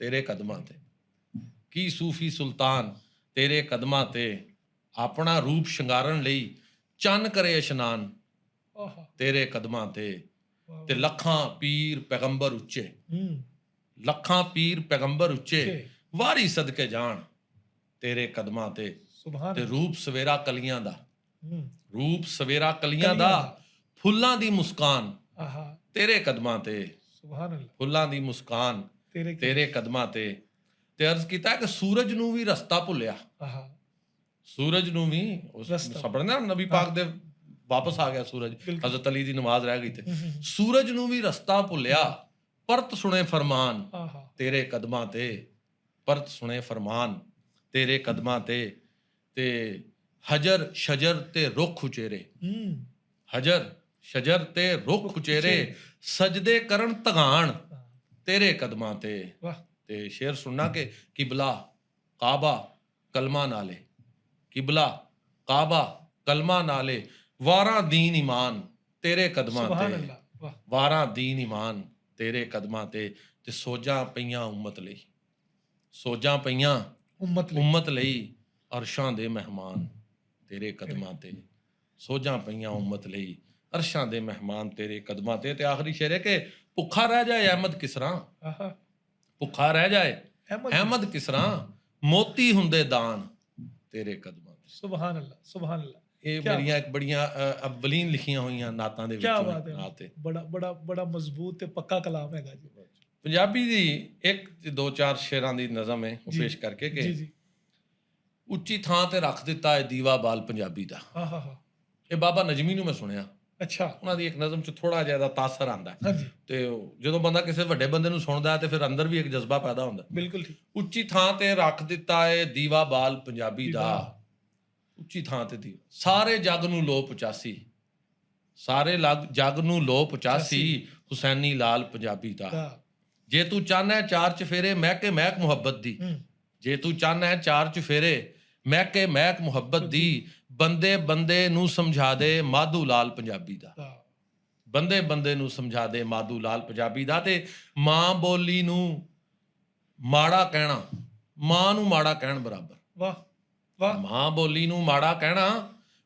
ਤੇਰੇ ਕਦਮਾਂ ਤੇ, ਕੀ ਸੂਫੀ ਸੁਲਤਾਨ ਤੇਰੇ ਕਦਮਾਂ ਤੇ, ਆਪਣਾ ਰੂਪ ਸ਼ਿੰਗਾਰਨ ਲਈ ਚੰਨ ਕਰੇ ਇਸ਼ਨਾਨ ਆਹਾ ਤੇਰੇ ਕਦਮਾਂ ਤੇ, ਵਾਹ ਤੇ ਵਾਹ ਲੱਖਾਂ ਪੀਰ ਪੈਗੰਬਰ ਉੱਚੇ, ਹੂੰ ਲੱਖਾਂ ਪੀਰ ਪੈਗੰਬਰ ਉੱਚੇ ਉੱਚੇ। ਵਾਰੀ ਸਦਕੇ ਜਾਣ ਤੇਰੇ ਕਦਮਾਂ ਤੇ, ਸੁਭਾਨ ਤੇ ਅੱਲਾਹ। ਰੂਪ ਸਵੇਰਾ ਕਲੀਆਂ ਦਾ, ਹੂੰ ਰੂਪ ਸਵੇਰਾ ਕਲੀਆਂ ਕਲੀਆਂ ਦਾ, ਦਾ। ਫੁੱਲਾਂ ਦੀ ਮੁਸਕਾਨ ਆਹਾ ਤੇਰੇ ਕਦਮਾਂ ਤੇ, ਸੁਭਾਨ ਅੱਲਾਹ। ਫੁੱਲਾਂ ਦੀ ਮੁਸਕਾਨ ਤੇਰੇ ਤੇਰੇ ਕਦਮਾਂ ਤੇ। ਤੇ ਅਰਜ਼ ਕੀਤਾ ਕਿ ਸੂਰਜ ਨੂੰ ਵੀ ਰਸਤਾ ਭੁੱਲਿਆ, ਆਹਾ ਸੂਰਜ ਨੂੰ ਵੀ ਉਸ ਰਸਤਾ। ਸਬਰਨਾ ਨਬੀ ਪਾਕ ਦੇ ਵਾਪਸ ਆ ਗਿਆ ਸੂਰਜ, ਬਿਲਕੁਲ। ਹਜ਼ਰਤ ਅਲੀ ਦੀ ਨਮਾਜ਼ ਰਹਿ ਗਈ ਤੇ ਹੂੰ। ਸੂਰਜ ਨੂੰ ਵੀ ਰਸਤਾ ਭੁੱਲਿਆ, ਪਰਤ ਸੁਣੇ ਫਰਮਾਨ ਆਹਾ ਤੇਰੇ ਕਦਮਾਂ ਤੇ, ਪਰਤ ਸੁਣੇ ਫਰਮਾਨ ਤੇਰੇ ਕਦਮਾਂ ਤੇ। ਤੇ ਹਜਰ ਸ਼ਜਰ ਤੇ ਰੁੱਖ ਉਚੇਰੇ, ਹੂੰ ਹਜਰ ਸ਼ਜਰ ਤੇ ਰੁੱਖ ਉਚੇਰੇ, ਸਜਦੇ ਕਰਨ ਤਗਾਣ ਹਾਂ, ਤੇਰੇ ਕਦਮਾਂ ਤੇ। ਵਾਹ ਤੇ ਸ਼ੇਰ ਸੁਣਨਾ ਕਿ ਕਿਬਲਾ ਕਾਬਾ ਕਲਮਾ ਨਾਲੇ, ਕਿਬਲਾ ਕਾਬਾ ਕਲਮਾ ਨਾਲੇ, ਵਾਰਾਂ ਦੀਨ ਈਮਾਨ ਤੇਰੇ ਕਦਮਾਂ ਸੁਭਾਨ ਤੇ, ਅੱਲਾਹ। ਵਾਹ ਵਾਰਾਂ ਦੀਨ ਈਮਾਨ ਤੇਰੇ ਕਦਮਾਂ ਤੇ। ਤੇ ਸੋਜਾਂ ਪਈਆਂ ਉਮਤ ਲਈ, ਸੋਜਾਂ ਪਈਆਂ ਉਮਤ ਲਈ। ਉਮਤ ਲਈ, ਅਰਸ਼ਾਂ ਦੇ ਮਹਿਮਾਨ ਤੇਰੇ ਕਦਮਾਂ ਤੇ, ਸੋਜਾਂ ਪਈਆਂ ਉਮਤ ਲਈ, ਅਰਸ਼ਾਂ ਦੇ ਮਹਿਮਾਨ ਤੇਰੇ ਕਦਮਾਂ ਤੇ। ਤੇ ਆਖਰੀ ਸ਼ੇਰ ਹੈ ਕਿ ਭੁੱਖਾ ਰਹਿ ਜਾਏ ਅਹਿਮਦ ਕਿਸਰਾ, ਆਹਾ ਭੁੱਖਾ ਰਹਿ ਜਾਏ ਅਹਿਮਦ। ਅਹਿਮਦ ਕਿਸਰਾ, ਮੋਤੀ ਹੁੰਦੇ ਦਾਨ ਤੇਰੇ ਕਦਮਾਂ ਤੇ। ਸੁਭਾਨ ਅੱਲਾਹ ਸੁਭਾਨ ਅੱਲਾਹ। ਇਹ ਕਿਆ ਮੇਰੀਆਂ ਇੱਕ ਬੜੀਆਂ ਅਵਲੀਨ ਲਿਖੀਆਂ ਹੋਈਆਂ ਨਾਤਾਂ ਦੇ ਕੀ ਵਿੱਚੋਂ ਬਾਤ ਨਾਤ ਹੈ। ਹੈ। ਬੜਾ ਬੜਾ ਬੜਾ ਮਜ਼ਬੂਤ ਤੇ ਪੱਕਾ ਕਲਾਮ ਹੈਗਾ ਜੀ। ਪੰਜਾਬੀ ਦੀ ਇੱਕ ਦੋ ਚਾਰ ਸ਼ੇਰਾਂ ਦੀ ਨਜ਼ਮ ਹੈ ਉਹ ਜੀ, ਪੇਸ਼ ਕਰਕੇ ਜੀ ਕਿ ਜੀ। ਉੱਚੀ ਥਾਂ ਤੇ ਰੱਖ ਦਿੱਤਾ ਹੈ ਦੀਵਾ ਬਾਲ ਪੰਜਾਬੀ ਦਾ। ਆਹਾ ਇਹ ਬਾਬਾ ਨਜਮੀ ਨੂੰ ਮੈਂ ਸੁਣਿਆ, ਅੱਛਾ। ਉਹਨਾਂ ਦੀ ਇੱਕ ਨਜ਼ਮ 'ਚ ਥੋੜਾ ਜਿਹਾ ਤਾਸਰ ਆਉਂਦਾ ਹੈ। ਹਾਂਜੀ ਤੇ ਜਦੋਂ ਬੰਦਾ ਕਿਸੇ ਵੱਡੇ ਬੰਦੇ ਨੂੰ ਸੁਣਦਾ ਹੈ ਤੇ ਫਿਰ ਅੰਦਰ ਵੀ ਇੱਕ ਜਜ਼ਬਾ ਪੈਦਾ ਹੁੰਦਾ। ਬਿਲਕੁਲ ਠੀਕ। ਉੱਚੀ ਥਾਂ ਤੇ ਰੱਖ ਦਿੱਤਾ ਹੈ ਦੀਵਾ ਬਾਲ ਪੰਜਾਬੀ ਦਾ, ਉੱਚੀ ਥਾਂ ਤੇ ਦੀਵਾ, ਸਾਰੇ ਜੱਗ ਨੂੰ ਲੋ ਪਚਾਸੀ, ਸਾਰੇ ਜੱਗ ਨੂੰ ਲੋ ਪਚਾਸੀ, ਹੁਸੈਨੀ ਲਾਲ ਪੰਜਾਬੀ ਦਾ। ਦਾ ਜੇ ਤੂੰ ਚਾਹਨਾ ਹੈ ਚਾਰ ਚਫੇਰੇ ਮਹਿਕੇ ਮਹਿਕ ਮੁਹੱਬਤ ਦੀ, ਹੂੰ ਜੇ ਤੂੰ ਚਾਹਨਾ ਹੈ ਚਾਰ ਚਫੇਰੇ ਮਹਿਕੇ ਮਹਿਕ ਮੁਹੱਬਤ ਦੀ, ਬੰਦੇ ਬੰਦੇ ਨੂੰ ਸਮਝਾ ਦੇ ਮਾਧੂ ਲਾਲ ਪੰਜਾਬੀ ਦਾ, ਦਾ ਬੰਦੇ ਬੰਦੇ ਨੂੰ ਸਮਝਾ ਦੇ ਮਾਧੂ ਲਾਲ ਪੰਜਾਬੀ ਦਾ। ਤੇ ਮਾਂ ਬੋਲੀ ਨੂੰ ਮਾੜਾ ਕਹਿਣਾ, ਮਾਂ ਨੂੰ ਮਾੜਾ ਕਹਿਣ ਬਰਾਬਰ, ਵਾਹ ਵਾਹ ਮਾਂ ਬੋਲੀ ਨੂੰ ਮਾੜਾ ਕਹਿਣਾ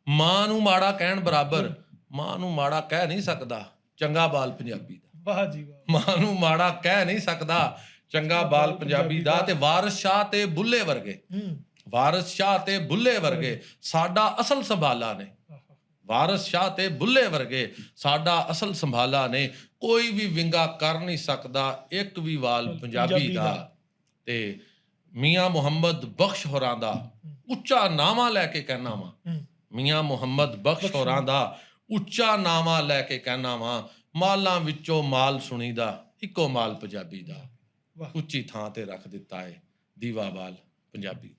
ਮਾਂ ਨੂੰ ਮਾੜਾ ਕਹਿਣ ਬਰਾਬਰ, ਮਾਂ ਨੂੰ ਮਾੜਾ ਕਹਿ ਨਹੀਂ ਸਕਦਾ ਚੰਗਾ ਬਾਲ ਪੰਜਾਬੀ ਦਾ, ਵਾਹ ਜੀ ਵਾਹ। ਮਾਂ ਨੂੰ ਮਾੜਾ ਕਹਿ ਨਹੀਂ ਸਕਦਾ ਚੰਗਾ ਬਾਲ ਪੰਜਾਬੀ ਦਾ। ਤੇ ਵਾਰਿਸ ਸ਼ਾਹ ਤੇ ਬੁੱਲੇ ਵਰਗੇ, ਹੂੰ ਵਾਰਿਸ ਸ਼ਾਹ ਤੇ ਬੁੱਲੇ ਵਰਗੇ ਸਾਡਾ ਅਸਲ ਸੰਭਾਲਾ ਨੇ, ਆਹਾ ਵਾਰਿਸ ਸ਼ਾਹ ਤੇ ਬੁੱਲੇ ਵਰਗੇ ਸਾਡਾ ਅਸਲ ਸੰਭਾਲਾ ਨੇ, ਕੋਈ ਵੀ ਵਿੰਗਾ ਕਰ ਨਹੀਂ ਸਕਦਾ ਇੱਕ ਵੀ ਵਾਲ ਪੰਜਾਬੀ ਦਾ। ਤੇ ਮੀਆਂ ਮੁਹੰਮਦ ਬਖਸ਼ ਹੋਰਾਂ ਦਾ ਉੱਚਾ ਨਾਮਾ ਲੈ ਕੇ ਕਹਿਣਾ ਵਾ, ਹੂੰ ਮੀਆਂ ਮੁਹੰਮਦ ਬਖਸ਼ ਹੋਰਾਂ ਦਾ ਉੱਚਾ ਨਾਮਾ ਲੈ ਕੇ ਕਹਿਣਾ ਵਾ, ਮਾਲਾਂ ਵਿੱਚੋਂ ਮਾਲ ਸੁਣੀਦਾ ਇੱਕੋ ਮਾਲ ਪੰਜਾਬੀ ਦਾ, ਵਾਹ ਉੱਚੀ ਥਾਂ ਤੇ ਰੱਖ ਦਿੱਤਾ ਹੈ ਦੀਵਾ ਬਾਲ ਪੰਜਾਬੀ ਦਾ।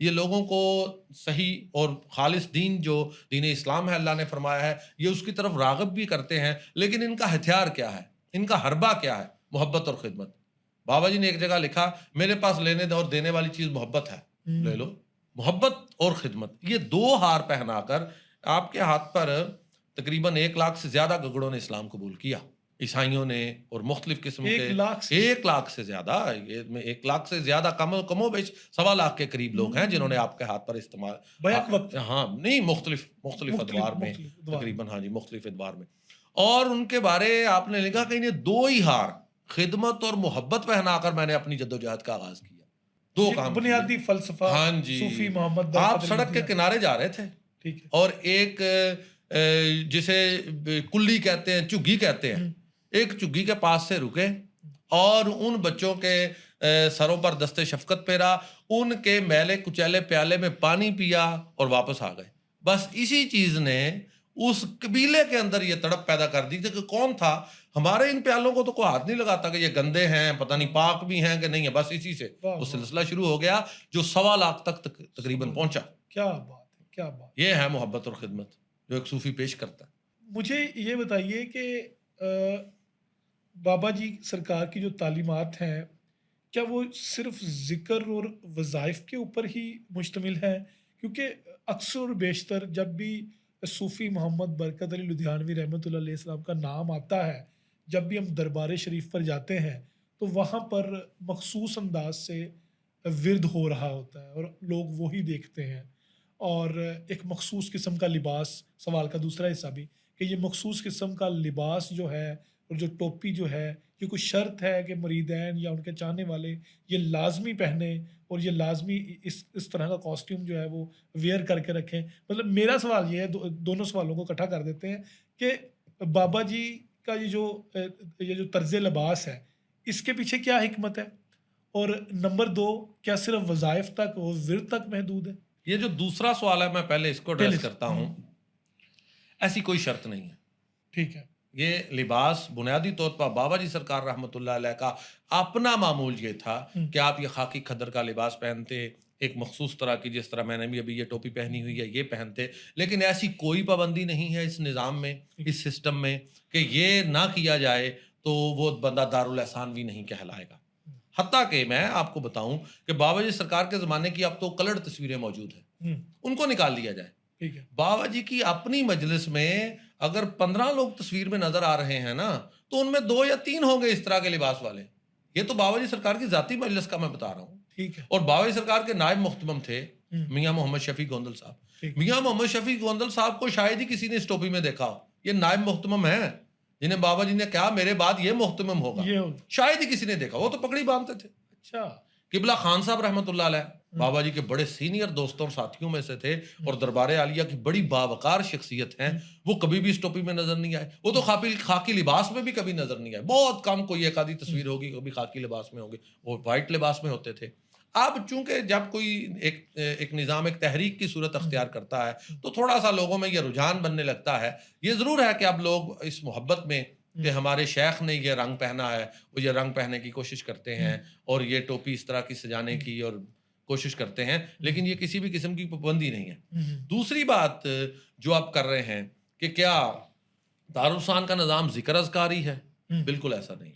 یہ لوگوں کو صحیح اور خالص دین جو دین اسلام ہے اللہ نے فرمایا ہے یہ اس کی طرف راغب بھی کرتے ہیں، لیکن ان کا ہتھیار کیا ہے، ان کا حربہ کیا ہے؟ محبت اور خدمت۔ بابا جی نے ایک جگہ لکھا میرے پاس لینے اور دینے والی چیز محبت ہے، لے لو۔ محبت اور خدمت، یہ دو ہار پہنا کر آپ کے ہاتھ پر تقریباً 1 لاکھ سے زیادہ گگڑوں نے اسلام قبول کیا، عیسائیوں نے اور مختلف قسم کے 1 لاکھ سے 1 لاکھ سے زیادہ، یہ 1 لاکھ سے زیادہ کم و بیش 1.25 لاکھ کے قریب لوگ ہیں جنہوں نے آپ کے ہاتھ پر استعمال بیک وقت ہاں نہیں مختلف ادوار میں ادوار۔ تقریباً، ہاں جی مختلف ادوار میں۔ اور ان کے بارے آپ نے لکھا کہ انہیں 2 ہی ہار خدمت اور محبت پہنا کر میں نے اپنی جدوجہد کا آغاز کیا، 2 یہ کام بنیادی فلسفہ ہاں جی۔ صوفی محمد آپ برکت سڑک کے علی کنارے جا رہے تھے ٹھیک ہے، اور ایک جسے کلی کہتے ہیں، چگھی کہتے ہیں، ایک چگھی کے پاس سے رکے اور ان بچوں کے سروں پر دست شفقت پھیرا، ان کے میلے کچیلے پیالے میں پانی پیا اور واپس آ گئے۔ بس اسی چیز نے اس قبیلے کے اندر یہ تڑپ پیدا کر دی تھی کہ کون تھا، ہمارے ان پیالوں کو تو کوئی ہاتھ نہیں لگاتا کہ یہ گندے ہیں، پتہ نہیں پاک بھی ہیں کہ نہیں ہے۔ بس اسی سے وہ سلسلہ شروع ہو گیا جو 1.25 لاکھ تک تقریباً پہنچا۔ کیا بات ہے، کیا بات۔ یہ ہے محبت اور خدمت جو ایک صوفی پیش کرتا ہے۔ مجھے یہ بتائیے کہ بابا جی سرکار کی جو تعلیمات ہیں کیا وہ صرف ذکر اور وظائف کے اوپر ہی مشتمل ہیں؟ کیونکہ اکثر و بیشتر جب بھی صوفی محمد برکت علی لدھیانوی رحمۃ اللہ علیہ السلام کا نام آتا ہے، جب بھی ہم دربار شریف پر جاتے ہیں تو وہاں پر مخصوص انداز سے ورد ہو رہا ہوتا ہے اور لوگ وہی دیکھتے ہیں، اور ایک مخصوص قسم کا لباس، سوال کا دوسرا حصہ بھی کہ یہ مخصوص قسم کا لباس جو ہے اور جو ٹوپی جو ہے یہ کوئی شرط ہے کہ مریدین یا ان کے چاہنے والے یہ لازمی پہنے اور یہ لازمی اس طرح کا کاسٹیوم جو ہے وہ ویئر کر کے رکھیں؟ مطلب میرا سوال یہ ہے، دونوں سوالوں کو اکٹھا کر دیتے ہیں کہ بابا جی کا یہ جو طرز لباس ہے اس کے پیچھے کیا حکمت ہے، اور نمبر 2 کیا صرف وظائف تک وہ ورد تک محدود ہے؟ یہ جو دوسرا سوال ہے میں پہلے اس کو ایڈریس کرتا ہوں۔ ایسی کوئی شرط نہیں ہے، ٹھیک ہے۔ یہ لباس بنیادی طور پر بابا جی سرکار رحمۃ اللہ علیہ کا اپنا معمول یہ تھا کہ آپ یہ خاکی کھدر کا لباس پہنتے، ایک مخصوص طرح کی، جس طرح میں نے بھی ابھی یہ ٹوپی پہنی ہوئی ہے یہ پہنتے، لیکن ایسی کوئی پابندی نہیں ہے اس نظام میں، اس سسٹم میں کہ یہ نہ کیا جائے تو وہ بندہ دارالاحسان بھی نہیں کہلائے گا۔ حتیٰ کہ میں آپ کو بتاؤں کہ بابا جی سرکار کے زمانے کی اب تو کلرڈ تصویریں موجود ہیں، ان کو نکال لیا جائے۔ ٹھیک ہے۔ بابا جی کی اپنی مجلس میں اگر 15 لوگ تصویر میں نظر آ رہے ہیں نا تو ان میں 2 یا 3 ہوں گے اس طرح کے لباس والے۔ یہ تو بابا جی سرکار کی ذاتی مجلس کا میں بتا رہا ہوں۔ ٹھیک ہے۔ اور بابا جی سرکار کے نائب محتمم تھے میاں محمد شفیع گوندل صاحب۔ میاں محمد شفیع گوندل صاحب کو شاید ہی کسی نے اس ٹوپی میں دیکھا ہو، یہ نائب محتمم ہیں جنہیں بابا جی نے کہا میرے بعد یہ محتمم ہوگا، شاید ہی کسی نے دیکھا، وہ تو پگڑی باندھتے تھے۔ اچھا۔ قبلہ خان صاحب رحمۃ اللہ علیہ بابا جی کے بڑے سینئر دوستوں اور ساتھیوں میں سے تھے اور دربار عالیہ کی بڑی باوقار شخصیت ہیں، وہ کبھی بھی اس ٹوپی میں نظر نہیں آئے، وہ تو خاکی لباس میں بھی کبھی نظر نہیں آئے، بہت کم کوئی ایک آدھی تصویر ہوگی کبھی خاکی لباس میں ہوگی، وہ وائٹ لباس میں ہوتے تھے۔ اب چونکہ جب کوئی ایک نظام ایک تحریک کی صورت اختیار کرتا ہے تو تھوڑا سا لوگوں میں یہ رجحان بننے لگتا ہے۔ یہ ضرور ہے کہ اب لوگ اس محبت میں کہ ہمارے شیخ نے یہ رنگ پہنا ہے وہ یہ رنگ پہننے کی کوشش کرتے ہیں اور یہ ٹوپی اس طرح کی سجانے کی اور کوشش کرتے ہیں، لیکن یہ کسی بھی قسم کی پابندی نہیں ہے۔ دوسری بات جو آپ کر رہے ہیں کہ کیا دارالسان کا نظام ذکر اذکار ہی ہے، بالکل ایسا نہیں۔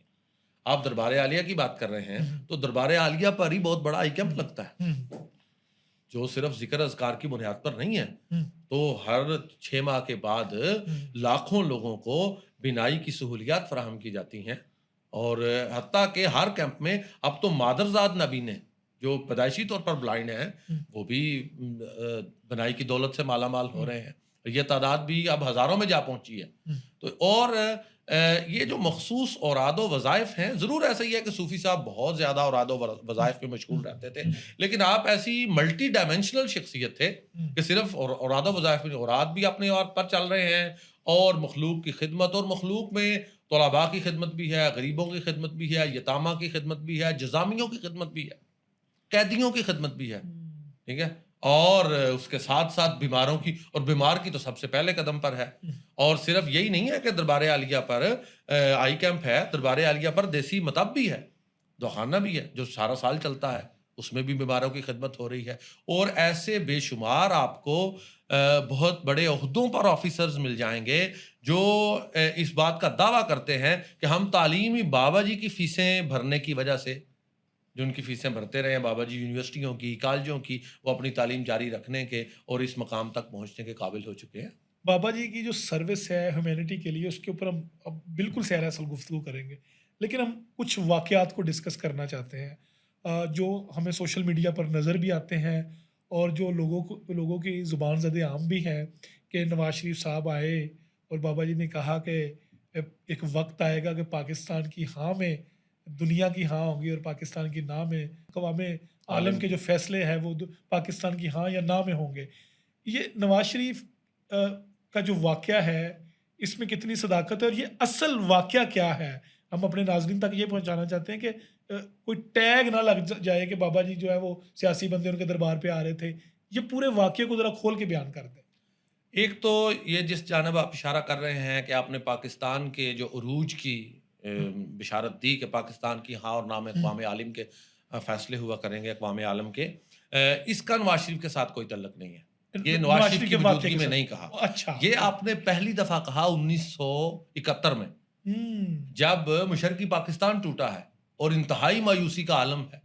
آپ دربار عالیہ کی بات کر رہے ہیں تو دربار عالیہ پر ہی بہت بڑا آئی کیمپ لگتا ہے جو صرف ذکر اذکار کی بنیاد پر نہیں ہے، تو ہر 6 ماہ کے بعد لاکھوں لوگوں کو بینائی کی سہولیات فراہم کی جاتی ہیں، اور حتیٰ کہ ہر کیمپ میں اب تو مادرزاد نابینے جو پیدائشی طور پر بلائنڈ ہیں وہ بھی بنائی کی دولت سے مالا مال ہو رہے ہیں، یہ تعداد بھی اب ہزاروں میں جا پہنچی ہے۔ تو اور یہ جو مخصوص اوراد و وظائف ہیں، ضرور ایسا ہی ہے کہ صوفی صاحب بہت زیادہ اوراد و وظائف پہ مشغول رہتے تھے، لیکن آپ ایسی ملٹی ڈائمینشنل شخصیت تھے کہ صرف اوراد و وظائف میں اوراد بھی اپنے اور پر چل رہے ہیں، اور مخلوق کی خدمت، اور مخلوق میں طلباء کی خدمت بھی ہے، غریبوں کی خدمت بھی ہے، یتامہ کی خدمت بھی ہے، جزامیوں کی خدمت بھی ہے، قیدیوں کی خدمت بھی ہے، ٹھیک ہے، اور اس کے ساتھ ساتھ بیماروں کی، اور بیمار کی تو سب سے پہلے قدم پر ہے۔ اور صرف یہی نہیں ہے کہ دربار عالیہ پر آئی کیمپ ہے، دربار عالیہ پر دیسی مطب بھی ہے، دواخانہ بھی ہے جو سارا سال چلتا ہے، اس میں بھی بیماروں کی خدمت ہو رہی ہے، اور ایسے بے شمار آپ کو بہت بڑے عہدوں پر آفیسرز مل جائیں گے جو اس بات کا دعویٰ کرتے ہیں کہ ہم تعلیمی بابا جی کی فیسیں بھرنے کی وجہ سے، جو ان کی فیسیں بھرتے رہے ہیں بابا جی یونیورسٹیوں کی، کالجوں کی، وہ اپنی تعلیم جاری رکھنے کے اور اس مقام تک پہنچنے کے قابل ہو چکے ہیں۔ بابا جی کی جو سروس ہے ہیومینٹی کے لیے، اس کے اوپر ہم اب بالکل سیر اصل گفتگو کریں گے، لیکن ہم کچھ واقعات کو ڈسکس کرنا چاہتے ہیں جو ہمیں سوشل میڈیا پر نظر بھی آتے ہیں، اور جو لوگوں کی زبان زد عام بھی ہیں کہ نواز شریف صاحب آئے اور بابا جی نے کہا کہ ایک وقت آئے گا کہ پاکستان کی ہاں میں دنیا کی ہاں ہوگی اور پاکستان کی نا میں اقوام عالم کے جو فیصلے ہیں وہ پاکستان کی ہاں یا نا میں ہوں گے۔ یہ نواز شریف کا جو واقعہ ہے اس میں کتنی صداقت ہے، اور یہ اصل واقعہ کیا ہے؟ ہم اپنے ناظرین تک یہ پہنچانا چاہتے ہیں کہ کوئی ٹیگ نہ لگ جائے کہ بابا جی جو ہے وہ سیاسی بندے ان کے دربار پہ آ رہے تھے۔ یہ پورے واقعے کو ذرا کھول کے بیان کر دیں۔ ایک تو یہ جس جانب آپ اشارہ کر رہے ہیں کہ آپ نے پاکستان کے جو عروج کی بشارت دی کہ پاکستان کی ہاں اور نہ میں اقوام عالم کے فیصلے ہوا کریں گے، اقوام عالم کے، اس کا نواز شریف کے ساتھ کوئی تعلق نہیں ہے۔ یہ نواز شریف کی موجودگی میں نہیں کہا، اچھا، یہ آپ نے پہلی دفعہ کہا 1971 میں، جب مشرقی پاکستان ٹوٹا ہے اور انتہائی مایوسی کا عالم ہے،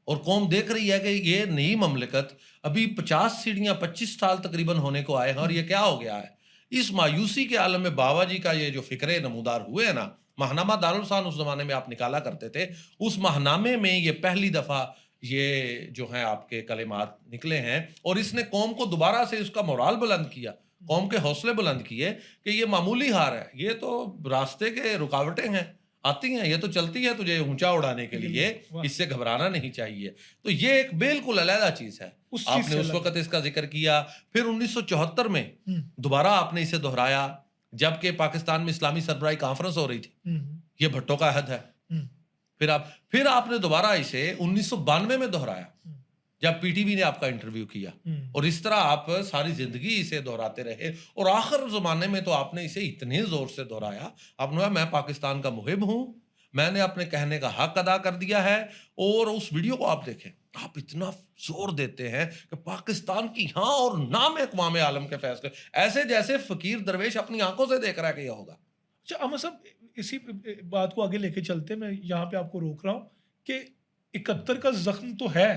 اور قوم دیکھ رہی ہے کہ یہ نئی مملکت ابھی 50 سیڑھیاں 25 سال تقریباً ہونے کو آئے ہیں اور یہ کیا ہو گیا ہے۔ اس مایوسی کے عالم میں بابا جی کا یہ جو فکرے نمودار ہوئے ہیں نا، ماہنامہ دارالفسان اس زمانے میں آپ نکالا کرتے تھے، اس ماہنامے میں یہ پہلی دفعہ یہ جو ہیں آپ کے کلمات نکلے ہیں، اور اس نے قوم کو دوبارہ سے اس کا مورال بلند کیا، قوم کے حوصلے بلند کیے کہ یہ معمولی ہار ہے، یہ تو راستے کے رکاوٹیں ہیں، آتی ہیں، یہ تو چلتی ہے تجھے اونچا اڑانے کے لیے، اس سے گھبرانا نہیں چاہیے۔ تو یہ ایک بالکل علیحدہ چیز ہے۔ آپ نے اس وقت اس کا ذکر کیا، پھر 1974 میں دوبارہ آپ نے اسے دہرایا جبکہ پاکستان میں اسلامی سربراہی کانفرنس ہو رہی تھی، یہ بھٹو کا عہد ہے۔ پھر آپ نے دوبارہ اسے 1992 میں دہرایا جب پی ٹی وی نے آپ کا انٹرویو کیا، اور اس طرح آپ ساری زندگی اسے دہراتے رہے، اور آخر زمانے میں تو آپ نے اسے اتنے زور سے دہرایا، آپ نے کہا میں پاکستان کا محب ہوں، میں نے اپنے کہنے کا حق ادا کر دیا ہے۔ اور اس ویڈیو کو آپ دیکھیں، آپ اتنا زور دیتے ہیں کہ پاکستان کی ہاں اور نہ میں اقوام عالم کے فیصلے، ایسے جیسے فقیر درویش اپنی آنکھوں سے دیکھ رہا ہے کہ یہ ہوگا۔ اچھا احمد صاحب، اسی بات کو آگے لے کے چلتے، میں یہاں پہ آپ کو روک رہا ہوں کہ 71 کا زخم تو ہے،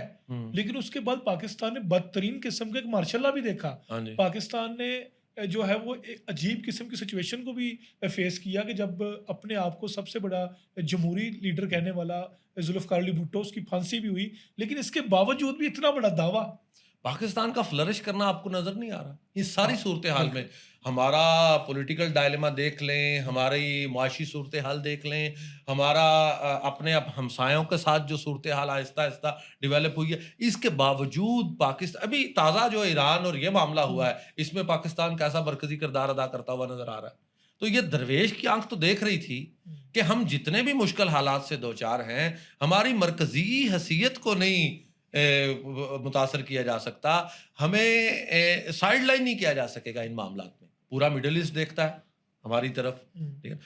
لیکن اس کے بعد پاکستان نے بدترین قسم کا ایک مارشل لا بھی دیکھا۔ پاکستان نے جو ہے وہ ایک عجیب قسم کی سچویشن کو بھی فیس کیا کہ جب اپنے آپ کو سب سے بڑا جمہوری لیڈر کہنے والا ذوالفقار علی بھٹو، اس کی پھانسی بھی ہوئی، لیکن اس کے باوجود بھی اتنا بڑا دعویٰ۔ پاکستان کا فلرش کرنا آپ کو نظر نہیں آ رہا؟ اس ساری صورتحال میں ہمارا پولیٹیکل ڈائلیما دیکھ لیں، ہماری معاشی صورتحال دیکھ لیں، ہمارا اپنے ہمسایوں کے ساتھ جو صورتحال آہستہ آہستہ ڈیولپ ہوئی ہے، اس کے باوجود پاکستان ابھی تازہ جو ایران اور یہ معاملہ ہوا ہے، اس میں پاکستان کیسا مرکزی کردار ادا کرتا ہوا نظر آ رہا ہے۔ تو یہ درویش کی آنکھ تو دیکھ رہی تھی کہ ہم جتنے بھی مشکل حالات سے دوچار ہیں، ہماری مرکزی حیثیت کو نہیں متاثر کیا جا سکتا، ہمیں سائڈ لائن نہیں کیا جا سکے گا ان معاملات میں۔ پورا مڈل ایسٹ دیکھتا ہے ہماری طرف،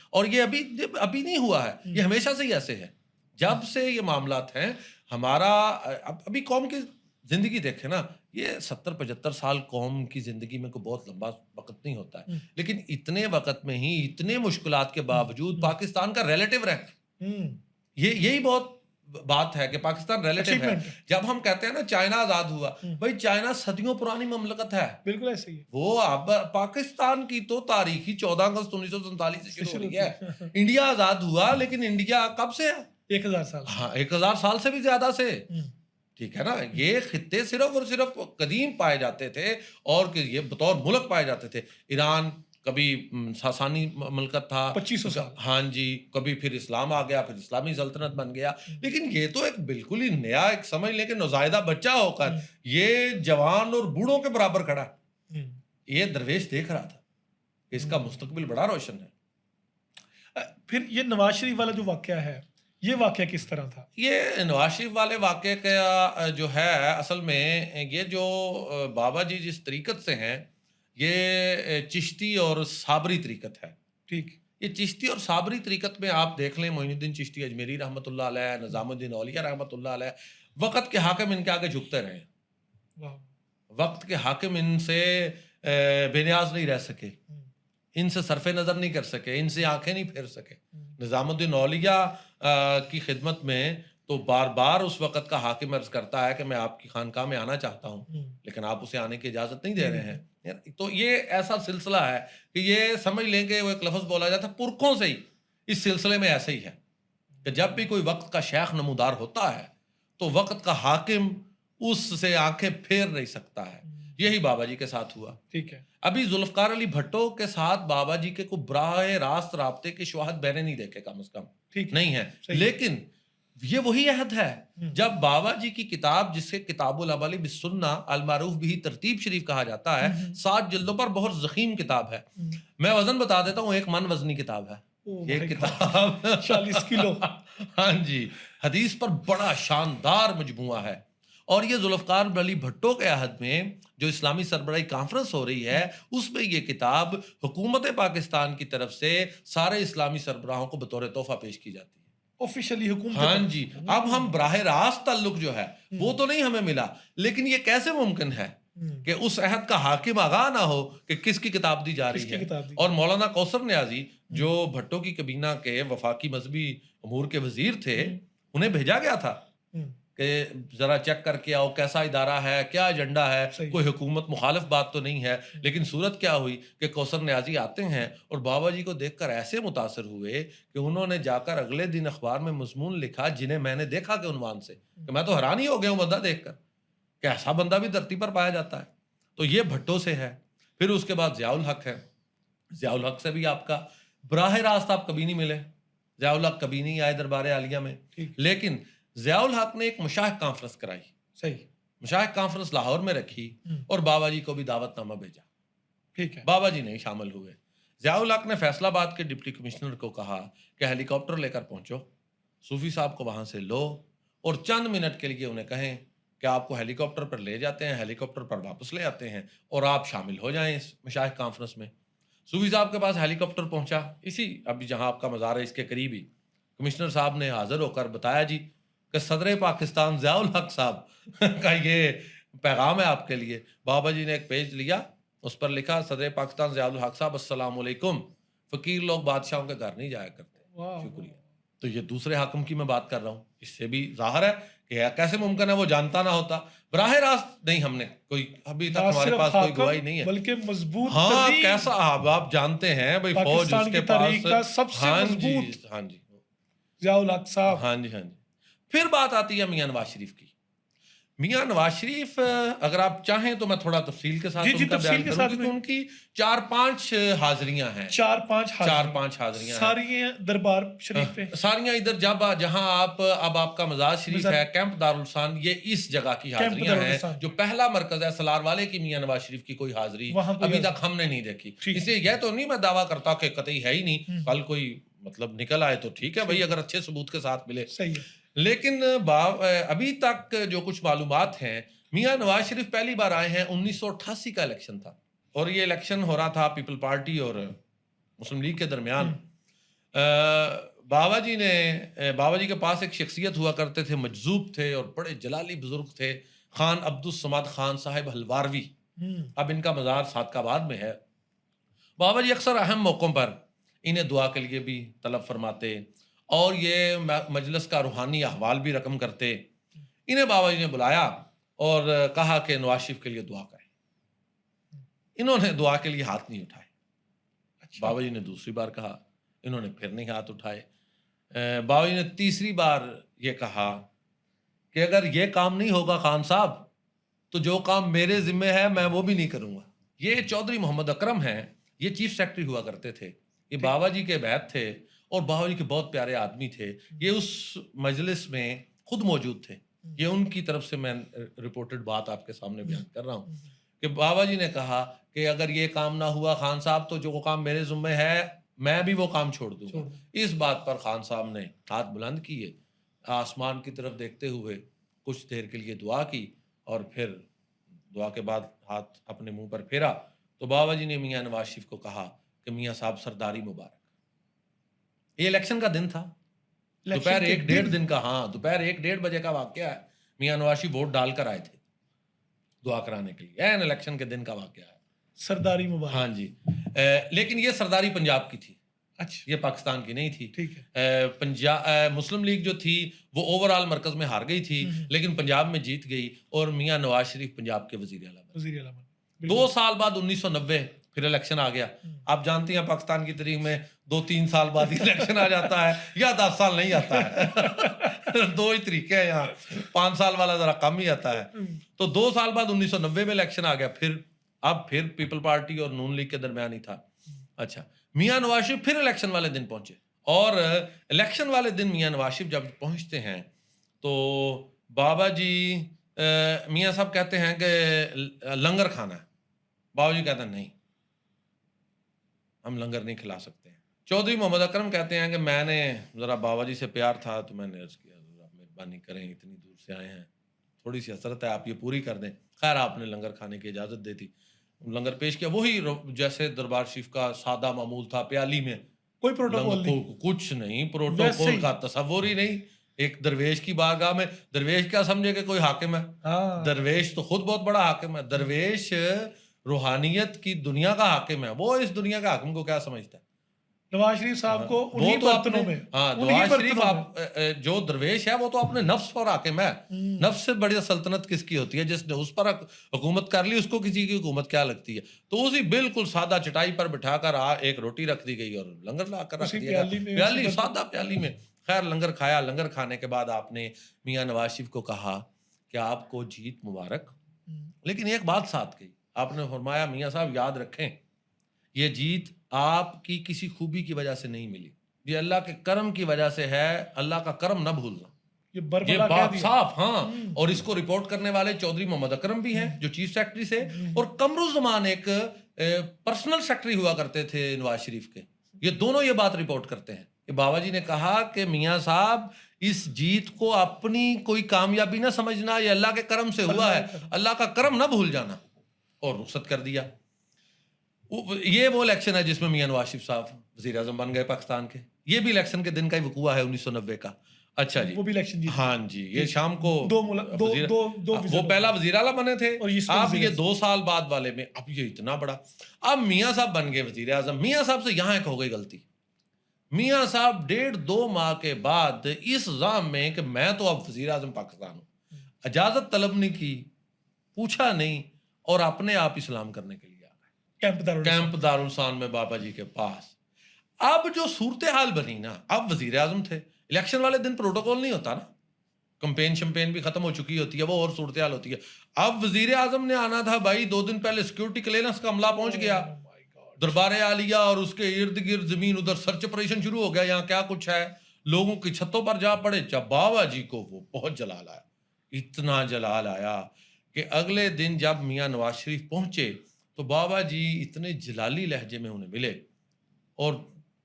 اور یہ ابھی نہیں ہوا ہے، یہ ہمیشہ سے ہی ایسے ہے۔ جب سے یہ معاملات ہیں، ہمارا ابھی قوم کی زندگی دیکھیں نا، یہ 70-75 سال قوم کی زندگی میں کوئی بہت لمبا وقت نہیں ہوتا ہے، لیکن اتنے وقت میں ہی اتنے مشکلات کے باوجود پاکستان کا ریلیٹو رینک، یہی بہت بات ہے کہ پاکستان ریلیٹو ہے۔ جب ہم کہتے ہیں نا چائنا آزاد ہوا، بھائی چائنا صدیوں پرانی مملکت ہے، بالکل ایسے ہی، وہ اب پاکستان کی تو تاریخ ہی 14 اگست 1947 سے شروع ہو رہی ہے۔ انڈیا آزاد ہوا، لیکن انڈیا کب سے ہے؟ 1000 سال، ہاں 1000 سال سے بھی زیادہ سے، ٹھیک ہے نا۔ یہ خطے صرف اور صرف قدیم پائے جاتے تھے اور یہ بطور ملک پائے جاتے تھے۔ ایران کبھی ساسانی مملکت تھا 2500 سال، ہاں جی، کبھی پھر اسلام آ گیا، پھر اسلامی سلطنت بن گیا، لیکن یہ تو ایک بالکل ہی نیا، ایک سمجھ لیں کہ نوزائیدہ بچہ ہو کر یہ جوان اور بوڑھوں کے برابر کھڑا ہے۔ یہ درویش دیکھ رہا تھا کہ اس کا مستقبل بڑا روشن ہے۔ پھر یہ نواز شریف والا جو واقعہ ہے، یہ واقعہ کس طرح تھا؟ یہ نواز شریف والے واقعے کا جو ہے، اصل میں یہ جو بابا جی جس طریقت سے ہیں، یہ چشتی اور صابری طریقت ہے۔ ٹھیک، یہ چشتی اور صابری طریقت میں آپ دیکھ لیں، معین الدین چشتی اجمیری رحمۃ اللہ علیہ، نظام الدین اولیاء رحمۃ اللہ علیہ، وقت کے حاکم ان کے آگے جھکتے رہے، واہ، وقت کے حاکم ان سے بے نیاز نہیں رہ سکے، ان سے صرف نظر نہیں کر سکے، ان سے آنکھیں نہیں پھیر سکے۔ نظام الدین اولیاء کی خدمت میں تو بار بار اس وقت کا حاکم عرض کرتا ہے کہ میں آپ کی خانقاہ میں آنا چاہتا ہوں، لیکن آپ اسے آنے کی اجازت نہیں دے رہے ہیں۔ تو یہ ایسا سلسلہ ہے کہ یہ سمجھ لیں کہ وہ ایک لفظ بولا جاتا ہے پرکھوں سے ہی اس سلسلے میں ایسے ہی ہے کہ جب بھی کوئی وقت کا شیخ نمودار ہوتا ہے تو وقت کا حاکم اس سے آنکھیں پھیر نہیں سکتا ہے۔ یہی بابا جی کے ساتھ ہوا۔ ٹھیک ہے، ابھی ذوالفقار علی بھٹو کے ساتھ بابا جی کے کو براہ راست رابطے کے شواہد میں نے نہیں دیکھے، کم از کم ٹھیک ہے، نہیں ہے، صحیح ہے۔ لیکن یہ وہی عہد ہے جب بابا جی کی کتاب جس کے کتاب العمل بالسنہ المعروف بھی ترتیب شریف کہا جاتا ہے، 7 جلدوں پر بہت ضخیم کتاب ہے۔ میں وزن بتا دیتا ہوں، 1 من وزنی کتاب ہے یہ کتاب، 40 کلو۔ ہاں جی، حدیث پر بڑا شاندار مجموعہ ہے۔ اور یہ ذوالفقار علی بھٹو کے عہد میں جو اسلامی سربراہی کانفرنس ہو رہی ہے، اس میں یہ کتاب حکومت پاکستان کی طرف سے سارے اسلامی سربراہوں کو بطور تحفہ پیش کی جاتی ہے۔ آفیشلی حکومت، ہاں جی، اب ہم براہ راست تعلق جو ہے وہ تو نہیں ہمیں ملا، لیکن یہ کیسے ممکن ہے کہ اس عہد کا حاکم آگاہ نہ ہو کہ کس کی کتاب دی جا رہی ہے؟ اور مولانا کوثر نیازی جو بھٹو کی کابینہ کے وفاقی مذہبی امور کے وزیر تھے، انہیں بھیجا گیا تھا کہ ذرا چیک کر کے آؤ کیسا ادارہ ہے، کیا ایجنڈا ہے، کوئی حکومت مخالف بات تو نہیں ہے۔ لیکن صورت کیا ہوئی کہ کوثر نیازی آتے ہیں اور بابا جی کو دیکھ کر ایسے متاثر ہوئے کہ انہوں نے جا کر اگلے دن اخبار میں مضمون لکھا جنہیں میں نے دیکھا کے عنوان سے، کہ میں تو حیران ہی ہو گیا ہوں بندہ دیکھ کر کہ ایسا بندہ بھی دھرتی پر پایا جاتا ہے۔ تو یہ بھٹو سے ہے۔ پھر اس کے بعد ضیاء الحق ہے، ضیاء الحق سے بھی آپ کا براہ راست آپ کبھی نہیں ملے، ضیاء الحق کبھی نہیں آئے دربار عالیہ میں، لیکن ضیاء الحق نے ایک مشاہد کانفرنس کرائی، صحیح، مشاہد کانفرنس لاہور میں رکھی اور بابا جی کو بھی دعوت نامہ بھیجا، ٹھیک ہے، بابا جی نہیں شامل ہوئے۔ ضیاء الحق نے فیصل آباد کے ڈپٹی کمشنر کو کہا کہ ہیلی کاپٹر لے کر پہنچو، صوفی صاحب کو وہاں سے لو اور چند منٹ کے لیے انہیں کہیں کہ آپ کو ہیلی کاپٹر پر لے جاتے ہیں، ہیلی کاپٹر پر واپس لے آتے ہیں اور آپ شامل ہو جائیں اس مشاہد کانفرنس میں۔ صوفی صاحب کے پاس ہیلی کاپٹر پہنچا، اسی ابھی جہاں آپ کا مزار ہے اس کے قریب ہی۔ کمشنر صاحب نے حاضر ہو کر بتایا جی کہ صدر پاکستان ضیاء الحق صاحب کا یہ پیغام ہے آپ کے لیے۔ بابا جی نے ایک پیج لیا، اس پر لکھا صدر پاکستان ضیاء الحق صاحب السلام علیکم، فقیر لوگ بادشاہوں کے گھر نہیں جایا کرتے، شکریہ۔ تو یہ دوسرے حاکم کی میں بات کر رہا ہوں، اس سے بھی ظاہر ہے کہ کیسے ممکن ہے وہ جانتا نہ ہوتا۔ براہ راست نہیں، ہم نے کوئی ابھی تک ہمارے پاس کوئی گواہی نہیں ہے، بلکہ مضبوط، ہاں کیسا آپ جانتے ہیں بھائی فوج اس کے پاس، سب سے مضبوط، ہاں جی ضیاء الحق صاحب۔ ہاں جی ہاں جی۔ پھر بات آتی ہے میاں نواز شریف کی۔ میاں نواز شریف اگر آپ چاہیں تو میں تھوڑا تفصیل کے ساتھ ان کا بیان کروں، کیونکہ ان کی 4-5 حاضریاں ہیں، 4-5 حاضریاں ساری دربار شریف پہ، ساریاں ادھر جہاں آپ اب آپ کا مزار شریف ہے، کیمپ دارالحسان، یہ اس جگہ کی حاضریاں ہیں۔ جو پہلا مرکز ہے سلار والے کی میاں نواز شریف کی کوئی حاضری ابھی تک ہم نے نہیں دیکھی، اس لیے یہ تو نہیں میں دعویٰ کرتا کہ قطعی ہے ہی نہیں، کل کوئی مطلب نکل آئے تو ٹھیک ہے بھائی، اگر اچھے ثبوت کے ساتھ ملے، صحیح ہے۔ لیکن ابھی تک جو کچھ معلومات ہیں، میاں نواز شریف پہلی بار آئے ہیں 1988 کا الیکشن تھا، اور یہ الیکشن ہو رہا تھا پیپل پارٹی اور مسلم لیگ کے درمیان۔ بابا جی کے پاس ایک شخصیت ہوا کرتے تھے، مجذوب تھے اور بڑے جلالی بزرگ تھے، خان عبدالصمد خان صاحب حلواروی، اب ان کا مزار صادق آباد میں ہے۔ بابا جی اکثر اہم موقعوں پر انہیں دعا کے لیے بھی طلب فرماتے اور یہ مجلس کا روحانی احوال بھی رقم کرتے۔ انہیں بابا جی نے بلایا اور کہا کہ نواز شریف کے لیے دعا کریں۔ انہوں نے دعا کے لیے ہاتھ نہیں اٹھائے۔ بابا جی نے دوسری بار کہا، انہوں نے پھر نہیں ہاتھ اٹھائے۔ بابا جی نے تیسری بار یہ کہا کہ اگر یہ کام نہیں ہوگا خان صاحب تو جو کام میرے ذمہ ہے میں وہ بھی نہیں کروں گا۔ یہ چودھری محمد اکرم ہیں، یہ چیف سیکرٹری ہوا کرتے تھے، یہ بابا جی کے بیعت تھے اور بابا جی کے بہت پیارے آدمی تھے۔ یہ اس مجلس میں خود موجود تھے، یہ ان کی طرف سے میں رپورٹڈ بات آپ کے سامنے بیان کر رہا ہوں کہ بابا جی نے کہا کہ اگر یہ کام نہ ہوا خان صاحب تو جو کام میرے ذمہ ہے میں بھی وہ کام چھوڑ دوں گا۔ اس بات پر خان صاحب نے ہاتھ بلند کیے، آسمان کی طرف دیکھتے ہوئے کچھ دیر کے لیے دعا کی اور پھر دعا کے بعد ہاتھ اپنے منہ پر پھیرا تو بابا جی نے میاں نواز شریف کو کہا کہ میاں صاحب سرداری مبارک۔ یہ الیکشن کا دن تھا، دوپہر 1-1:30 دن کا، ہاں دوپہر 1-1:30 بجے کا واقعہ ہے میاں نواز شریف ووٹ ڈال کر آئے تھے دعا کرانے کے لیے، این الیکشن کے دن کا واقعہ ہے. سرداری مبارک. ہاں جی. لیکن یہ سرداری پنجاب کی تھی، اچھا یہ پاکستان کی نہیں تھی. ٹھیک ہے. پنجاب مسلم لیگ جو تھی وہ اوور آل مرکز میں ہار گئی تھی، لیکن پنجاب میں جیت گئی اور میاں نواز شریف پنجاب کے وزیر اعلیٰ بنے. وزیر اعلیٰ 2 سال بعد 1990 پھر الیکشن آ گیا. آپ جانتے ہیں پاکستان کی تاریخ میں 2-3 سال بعد ہی الیکشن آ جاتا ہے یا 10 سال نہیں آتا ہے. 2 ہی طریقے ہیں یہاں، 5 سال والا ذرا کم ہی آتا ہے. تو 2 سال بعد 1990 میں الیکشن آ گیا. پھر پیپل پارٹی اور نون لیگ کے درمیان ہی تھا. اچھا، میاں نواز شریف پھر الیکشن والے دن پہنچے، اور الیکشن والے دن میاں نواز شریف جب پہنچتے ہیں تو بابا جی میاں صاحب کہتے ہیں کہ لنگر کھانا ہے. بابا جی کہتے ہیں نہیں، ہم لنگر نہیں کھلا سکتے ہیں. چودھری محمد اکرم کہتے ہیں کہ میں نے ذرا بابا جی سے پیار تھا تو میں نے عرض کیا مہربانی کریں، اتنی دور سے آئے ہیں، تھوڑی سی حسرت ہے، آپ یہ پوری کر دیں. خیر آپ نے لنگر کھانے کی اجازت دے دی، لنگر پیش کیا. وہی جیسے دربار شریف کا سادہ معمول تھا، پیالی میں کوئی پروٹوکول نہیں، کچھ نہیں، پروٹوکول کا تصور ہی نہیں. ایک درویش کی بارگاہ میں درویش کیا سمجھے کہ کوئی حاکم ہے؟ درویش تو خود بہت بڑا حاکم ہے. درویش روحانیت کی دنیا کا حاکم ہے، وہ اس دنیا کا حاکم کو کیا سمجھتا ہے؟ نواز شریف صاحب کو وہ تو اپنے نواز شریف جو درویش ہے وہ تو اپنے نفس پر حاکم ہے. نفس سے بڑی سلطنت کس کی ہوتی ہے؟ جس نے اس پر حکومت کر لی اس کو کسی کی حکومت کیا لگتی ہے؟ تو اسی بالکل سادہ چٹائی پر بٹھا کر ایک روٹی رکھ دی گئی اور لنگر لا کر رکھ دیا گیا، پیالی، سادہ پیالی میں. خیر لنگر کھایا. لنگر کھانے کے بعد آپ نے میاں نواز شریف کو کہا کہ آپ کو جیت مبارک، لیکن ایک بات ساتھ کہی. آپ نے فرمایا میاں صاحب یاد رکھیں یہ جیت آپ کی کسی خوبی کی وجہ سے نہیں ملی، یہ اللہ کے کرم کی وجہ سے ہے. اللہ کا کرم نہ بھولنا، یہ بات صاف. ہاں، اور اس کو رپورٹ کرنے والے چودھری محمد اکرم بھی ہیں جو چیف سیکرٹری سے، اور قمرالزمان ایک پرسنل سیکرٹری ہوا کرتے تھے نواز شریف کے. یہ دونوں یہ بات رپورٹ کرتے ہیں کہ بابا جی نے کہا کہ میاں صاحب اس جیت کو اپنی کوئی کامیابی نہ سمجھنا، یہ اللہ کے کرم سے ہوا ہے، اللہ کا کرم نہ بھول جانا، اور رخصت کر دیا. یہ وہ الیکشن ہے جس میں میاں نواز شریف صاحب وزیر اعظم بن گئے پاکستان کے. یہ بھی الیکشن کے دن کا ہی وقوع ہے 1990 کا. اچھا جی، وہ بھی الیکشن جیتے. ہاں جی، یہ شام کو وہ پہلا وزیر اعلیٰ بنے تھے. اب یہ 2 سال بعد والے میں اب یہ اتنا بڑا، اب میاں صاحب بن گئے وزیر اعظم. میاں صاحب سے یہاں ایک ہو گئی غلطی. میاں صاحب 1.5-2 ماہ کے بعد اس ذام میں کہ میں تو اب وزیر اعظم پاکستان ہوں، اجازت طلب نہیں کی، پوچھا نہیں، اور اپنے آپ اسلام کرنے کے لیے کیمپ دارالسلام میں بابا جی کے پاس. اب جو صورتحال بنی نا، اب وزیر اعظم تھے، الیکشن والے دن پروٹوکول نہیں ہوتا نا، کمپین شمپین بھی ختم ہو چکی ہوتی ہے، وہ اور صورتحال ہوتی ہے. اب وزیر اعظم نے آنا تھا بھائی، 2 دن پہلے سیکورٹی کلیئرنس کا عملہ پہنچ گیا دربار عالیہ اور اس کے ارد گرد زمین، ادھر سرچ آپریشن شروع ہو گیا یہاں کیا کچھ ہے، لوگوں کی چھتوں پر جا پڑے. جب بابا جی کو وہ بہت جلال آیا، اتنا جلال آیا کہ اگلے دن جب میاں نواز شریف پہنچے تو بابا جی اتنے جلالی لہجے میں انہیں ملے، اور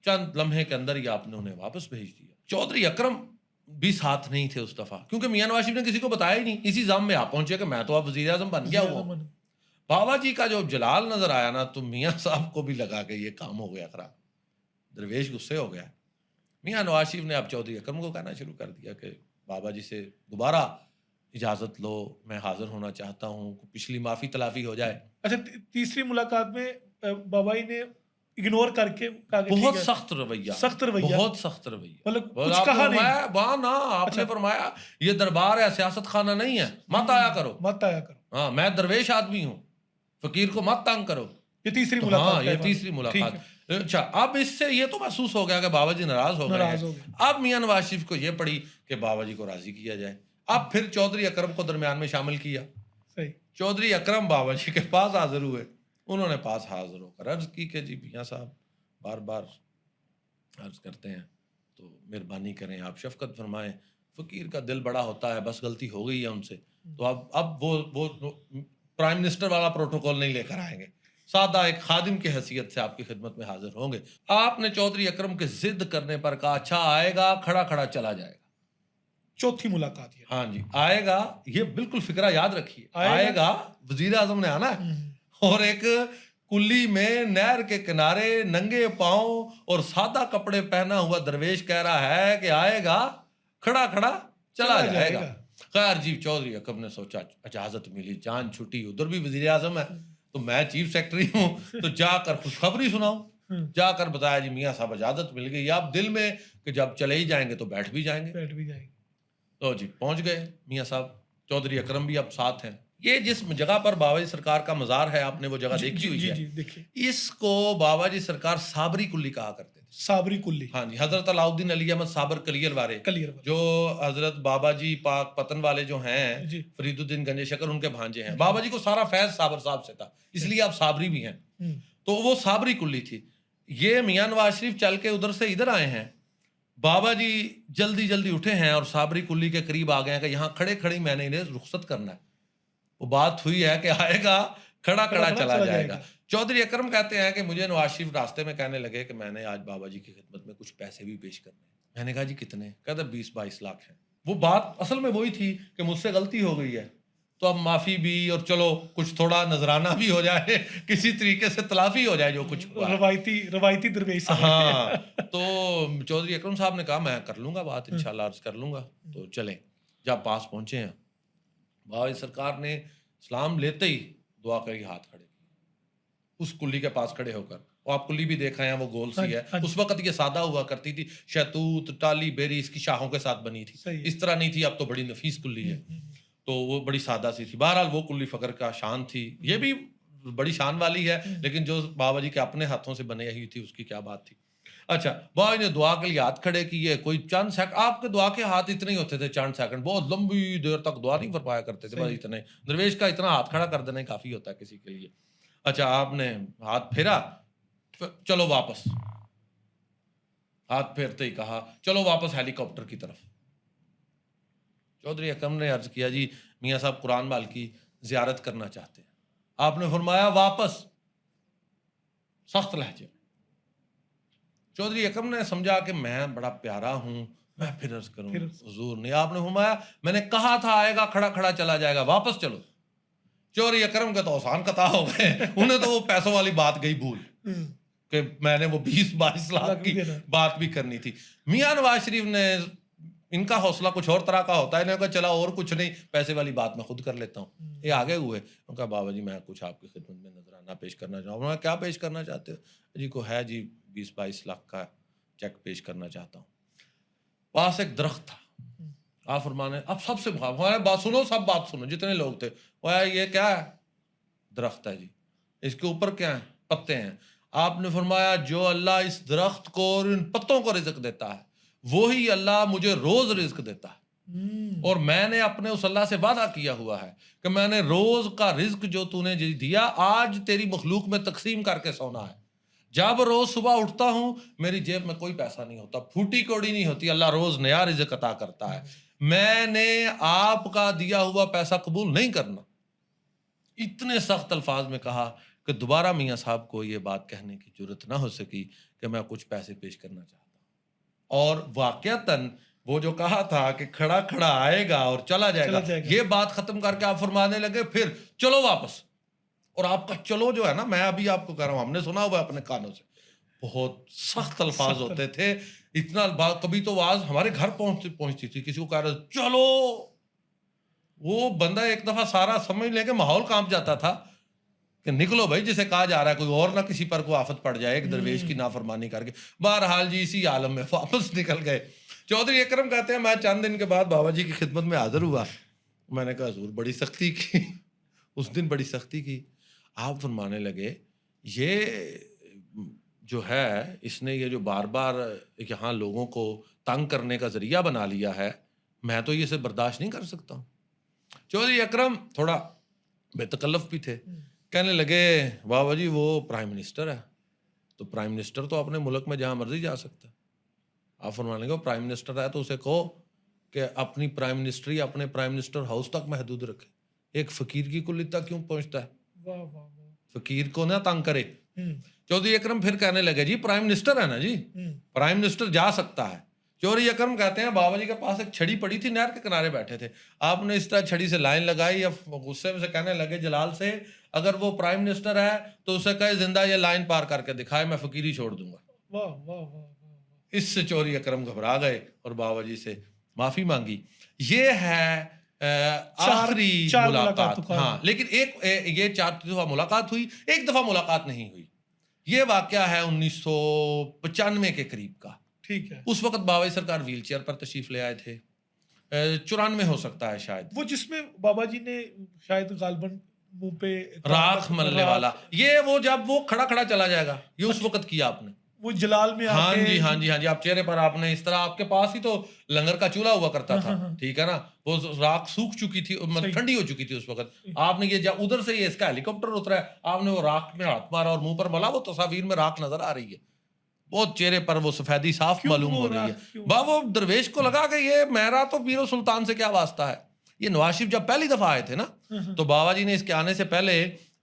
چند لمحے کے اندر ہی آپ نے انہیں واپس بھیج دیا. چودھری اکرم بھی ساتھ نہیں تھے اس دفعہ، کیونکہ میاں نواز شریف نے کسی کو بتایا ہی نہیں. اسی ضام میں آپ پہنچے کہ میں تو اب وزیر اعظم بن گیا ہوں. بابا جی کا جو جلال نظر آیا نا تو میاں صاحب کو بھی لگا کہ یہ کام ہو گیا خراب. درویش غصے ہو گیا. میاں نواز شریف نے اب چودھری اکرم کو کہنا شروع کر دیا کہ بابا جی سے دوبارہ اجازت لو، میں حاضر ہونا چاہتا ہوں، پچھلی معافی تلافی ہو جائے. اچھا، تیسری ملاقات میں بابا جی نے اگنور کر کے بہت سخت رویہ، بہت سخت رویہ، مطلب کچھ کہا نہیں. وہاں نا آپ نے فرمایا یہ دربار ہے، سیاست خانہ نہیں ہے، مت آیا کرو، مت آیا کرو. ہاں، میں درویش آدمی ہوں، فقیر کو مت تنگ کرو. یہ تیسری ملاقات. ہاں، یہ تیسری ملاقات. اچھا، اب اس سے یہ تو محسوس ہو گیا کہ بابا جی ناراض ہو گئے. اب میاں نواز شریف کو یہ پڑی کہ بابا جی کو راضی کیا جائے. اب پھر چودھری اکرم کو درمیان میں شامل کیا. چودھری اکرم بابا جی کے پاس حاضر ہوئے. انہوں نے پاس حاضر ہو کر عرض کی کہ جی میاں صاحب بار بار عرض کرتے ہیں تو مہربانی کریں، آپ شفقت فرمائیں، فقیر کا دل بڑا ہوتا ہے، بس غلطی ہو گئی ہے ان سے، تو اب وہ پرائم منسٹر والا پروٹوکول نہیں لے کر آئیں گے، سادہ ایک خادم کی حیثیت سے آپ کی خدمت میں حاضر ہوں گے. آپ نے چودھری اکرم کے ضد کرنے پر کہا اچھا آئے گا، کھڑا کھڑا چلا جائے گا. چوتھی ملاقات. ہاں جی، آئے گا، یہ بالکل فکرہ یاد رکھیے، آئے گا، وزیر اعظم نے آنا ہے، اور ایک کلی میں نہر کے کنارے ننگے پاؤں اور سادہ کپڑے پہنا ہوا درویش کہہ رہا ہے کہ آئے گا، کھڑا کھڑا چلا جائے گا. خیر جی چودھری اکرم نے سوچا اجازت ملی، جان چھٹی، ادھر بھی وزیر اعظم ہے تو میں چیف سیکرٹری ہوں تو جا کر خوشخبری سناؤں. جا کر بتایا جی میاں صاحب اجازت مل گئی. اب دل میں کہ جب چلے ہی جائیں گے تو بیٹھ بھی جائیں گے. تو جی پہنچ گئے میاں صاحب. چودھری اکرم بھی اب ساتھ ہیں. یہ جس جگہ پر بابا جی سرکار کا مزار ہے آپ نے وہ جگہ دیکھی ہوئی ہے. اس کو بابا جی سرکار صابری کلی کہا کرتے تھے. صابری کلی. ہاں جی. حضرت علاؤدین علی احمد صابر کلیل والے جو حضرت بابا جی پاک پتن والے جو ہیں فرید الدین گنج شکر ان کے بھانجے ہیں. بابا جی کو سارا فیض صابر صاحب سے تھا اس لیے آپ صابری بھی ہیں. تو وہ صابری کلی تھی. یہ میاں نواز شریف چل کے ادھر سے ادھر آئے ہیں. بابا جی جلدی اٹھے ہیں اور صابری کلی کے قریب آ گئے ہیں کہ یہاں کھڑے کھڑی میں نے انہیں رخصت کرنا ہے. وہ بات ہوئی ہے کہ آئے گا کھڑا چلا جائے گا. چودھری اکرم کہتے ہیں کہ مجھے نواز شریف راستے میں کہنے لگے کہ میں نے آج بابا جی کی خدمت میں کچھ پیسے بھی پیش کرنے. میں نے کہا جی کتنے؟ کہتے 20-22 لاکھ ہیں. وہ بات اصل میں وہی تھی کہ مجھ سے غلطی ہو گئی ہے تو اب معافی بھی اور چلو کچھ تھوڑا نذرانہ بھی ہو جائے, کسی طریقے سے تلافی ہو جائے جو کچھ روایتی درویش. ہاں تو چودھری اکرم صاحب نے کہا میں کر لوں گا بات, انشاءاللہ عرض کر لوں گا. تو چلیں جب پاس پہنچے ہیں بابا جی سرکار نے سلام لیتے ہی دعا کری ہاتھ کھڑے کیے اس کلی کے پاس کھڑے ہو کر. وہ آپ کلی بھی دیکھا ہے وہ گول سی ہے. اس وقت یہ سادہ ہوا کرتی تھی, شہتوت ٹالی بیری اس کی شاخوں کے ساتھ بنی تھی, اس طرح نہیں تھی. اب تو بڑی نفیس کلی ہے تو وہ بڑی سادہ سی تھی. بہرحال وہ کلی فقر کا شان تھی, یہ بھی بڑی شان والی ہے, لیکن جو بابا جی کے اپنے ہاتھوں سے بنی ہوئی تھی اس کی کیا بات تھی. اچھا بابا جی نے دعا کے لیے ہاتھ کھڑے کیے. کوئی چند سیکنڈ, آپ کے دعا کے ہاتھ اتنے ہی ہوتے تھے, چند سیکنڈ, بہت لمبی دیر تک دعا نہیں فرمایا کرتے تھے. بس اتنے درویش کا اتنا ہاتھ کھڑا کر دینا کافی ہوتا ہے کسی کے لیے. اچھا آپ نے ہاتھ پھیرا, چلو واپس. ہاتھ پھیرتے ہی کہا چلو واپس ہیلی کاپٹر کی طرف. چودھری اکرم نے عرض کیا جی میاں صاحب قرآن مال کی زیارت کرنا چاہتے ہیں. آپ نے فرمایا واپس, سخت لہجے. چودھری اکرم نے سمجھا کہ میں بڑا پیارا ہوں, میں پھر عرض کروں حضور نے. آپ نے فرمایا میں نے کہا تھا آئے گا کھڑا چلا جائے گا, واپس چلو. چودھری اکرم کے تو اوسان قطع ہو گئے. انہیں تو وہ پیسوں والی بات گئی بھول کہ میں نے وہ 20-22 لاکھ کی بات بھی کرنی تھی. میاں نواز شریف نے, ان کا حوصلہ کچھ اور طرح کا ہوتا ہے, انہوں نے کہا چلا اور کچھ نہیں, پیسے والی بات میں خود کر لیتا ہوں. یہ آگے ہوئے, ان کا بابا جی میں کچھ آپ کی خدمت میں نذرانہ پیش کرنا چاہوں. انہوں نے کیا پیش کرنا چاہتے ہو؟ جی کو ہے جی 20-22 لاکھ کا چیک پیش کرنا چاہتا ہوں. پاس ایک درخت تھا. آپ فرمانے اب سب سے بات سنو, سب بات سنو جتنے لوگ تھے. یہ کیا ہے؟ درخت ہے جی. اس کے اوپر کیا ہے؟ پتے ہیں. آپ نے فرمایا جو اللہ اس درخت کو اور ان پتوں کو رزق دیتا ہے وہی اللہ مجھے روز رزق دیتا ہے. اور میں نے اپنے اس اللہ سے وعدہ کیا ہوا ہے کہ میں نے روز کا رزق جو تو نے دیا آج تیری مخلوق میں تقسیم کر کے سونا ہے. جب روز صبح اٹھتا ہوں میری جیب میں کوئی پیسہ نہیں ہوتا, پھوٹی کوڑی نہیں ہوتی, اللہ روز نیا رزق عطا کرتا ہے. میں نے آپ کا دیا ہوا پیسہ قبول نہیں کرنا. اتنے سخت الفاظ میں کہا کہ دوبارہ میاں صاحب کو یہ بات کہنے کی جرت نہ ہو سکی کہ میں کچھ پیسے پیش کرنا چاہتا ہوں. اور واقعتاً وہ جو کہا تھا کہ کھڑا آئے گا اور چلا جائے گا, یہ بات ختم کر کے آپ فرمانے لگے پھر چلو واپس. اور آپ کا چلو جو ہے نا, میں ابھی آپ کو کہہ رہا ہوں, ہم نے سنا ہوا اپنے کانوں سے, بہت سخت الفاظ ہوتے تھے. اتنا کبھی تو آواز ہمارے گھر پہنچتی تھی, کسی کو کہہ رہا چلو, وہ بندہ ایک دفعہ سارا سمجھ لے کہ ماحول کانپ جاتا تھا کہ نکلو بھائی, جسے کہا جا رہا ہے, کوئی اور نہ کسی پر کوئی آفت پڑ جائے ایک درویش کی نافرمانی کر کے. بہرحال جی اسی عالم میں واپس نکل گئے. چودھری اکرم کہتے ہیں میں چند دن کے بعد بابا جی کی خدمت میں حاضر ہوا. میں نے کہا حضور بڑی سختی کی, اس دن بڑی سختی کی. آپ فرمانے لگے یہ جو ہے اس نے یہ جو بار بار یہاں لوگوں کو تنگ کرنے کا ذریعہ بنا لیا ہے, میں تو یہ سے برداشت نہیں کر سکتا ہوں. چودھری اکرم تھوڑا بے تکلف بھی تھے, کہنے لگے بابا جی وہ پرائم منسٹر ہے, تو پرائم منسٹر تو اپنے ملک میں جہاں مرضی جا سکتا ہے. آپ فرمانے لگے پرائم منسٹر ہے تو اسے کہو کہ اپنی پرائم منسٹری اپنے پرائم منسٹر ہاؤس تک محدود رکھے, ایک فقیر کی کلی تک کیوں پہنچتا ہے, فقیر کو نہ تنگ کرے. چودھری اکرم پھر کہنے لگے جی پرائم منسٹر ہے نا جی, پرائم منسٹر جا سکتا ہے. چودھری اکرم کہتے ہیں بابا جی کے پاس ایک چھڑی پڑی تھی, نہر کے کنارے بیٹھے تھے. آپ نے اس طرح چھڑی سے لائن لگائی, یا غصے میں سے کہنے لگے جلال سے اگر وہ پرائم منسٹر ہے تو اسے کہے زندہ یہ لائن پار کر کے دکھائے, میں فقیری چھوڑ دوں گا. اس سے چودھری اکرم گھبرا گئے اور بابا جی سے معافی مانگی. یہ ہے آخری چار ملاقات. تو ہاں لیکن یہ 4 دفعہ ملاقات ہوئی, ایک دفعہ ملاقات نہیں ہوئی. یہ واقعہ ہے 1995 کے قریب کا. ٹھیک ہے. اس وقت بابا جی سرکار ویل چیئر پر تشریف لے آئے تھے. 94 ہو سکتا ہے شاید. وہ جس میں بابا جی نے شاید غالباً منہ پہ راکھ ملنے والا, یہ وہ جب وہ کھڑا چلا جائے گا, یہ اس وقت کیا آپ نے. وہ جلال میں ہاں جی آپ چہرے پر آپ نے اس طرح, آپ کے پاس ہی تو لنگر کا چولہا ہوا کرتا تھا, ٹھیک ہے نا, وہ راکھ سوکھ چکی تھی, ٹھنڈی ہو چکی تھی اس وقت. آپ نے یہ جب ادھر سے اس کا ہیلی کاپٹر اترا ہے, آپ نے وہ راکھ میں ہاتھ مارا اور منہ پر ملا, وہ تصاویر میں راکھ نظر آ رہی ہے, بہت چہرے پر وہ سفیدی صاف معلوم ہو رہی ہے. وہ درویش کو لگا کہ یہ میرا تو پیر و سلطان سے کیا واسطہ ہے. یہ نواز شریف جب پہلی دفعہ آئے تھے نا, تو بابا جی نے اس کے آنے سے پہلے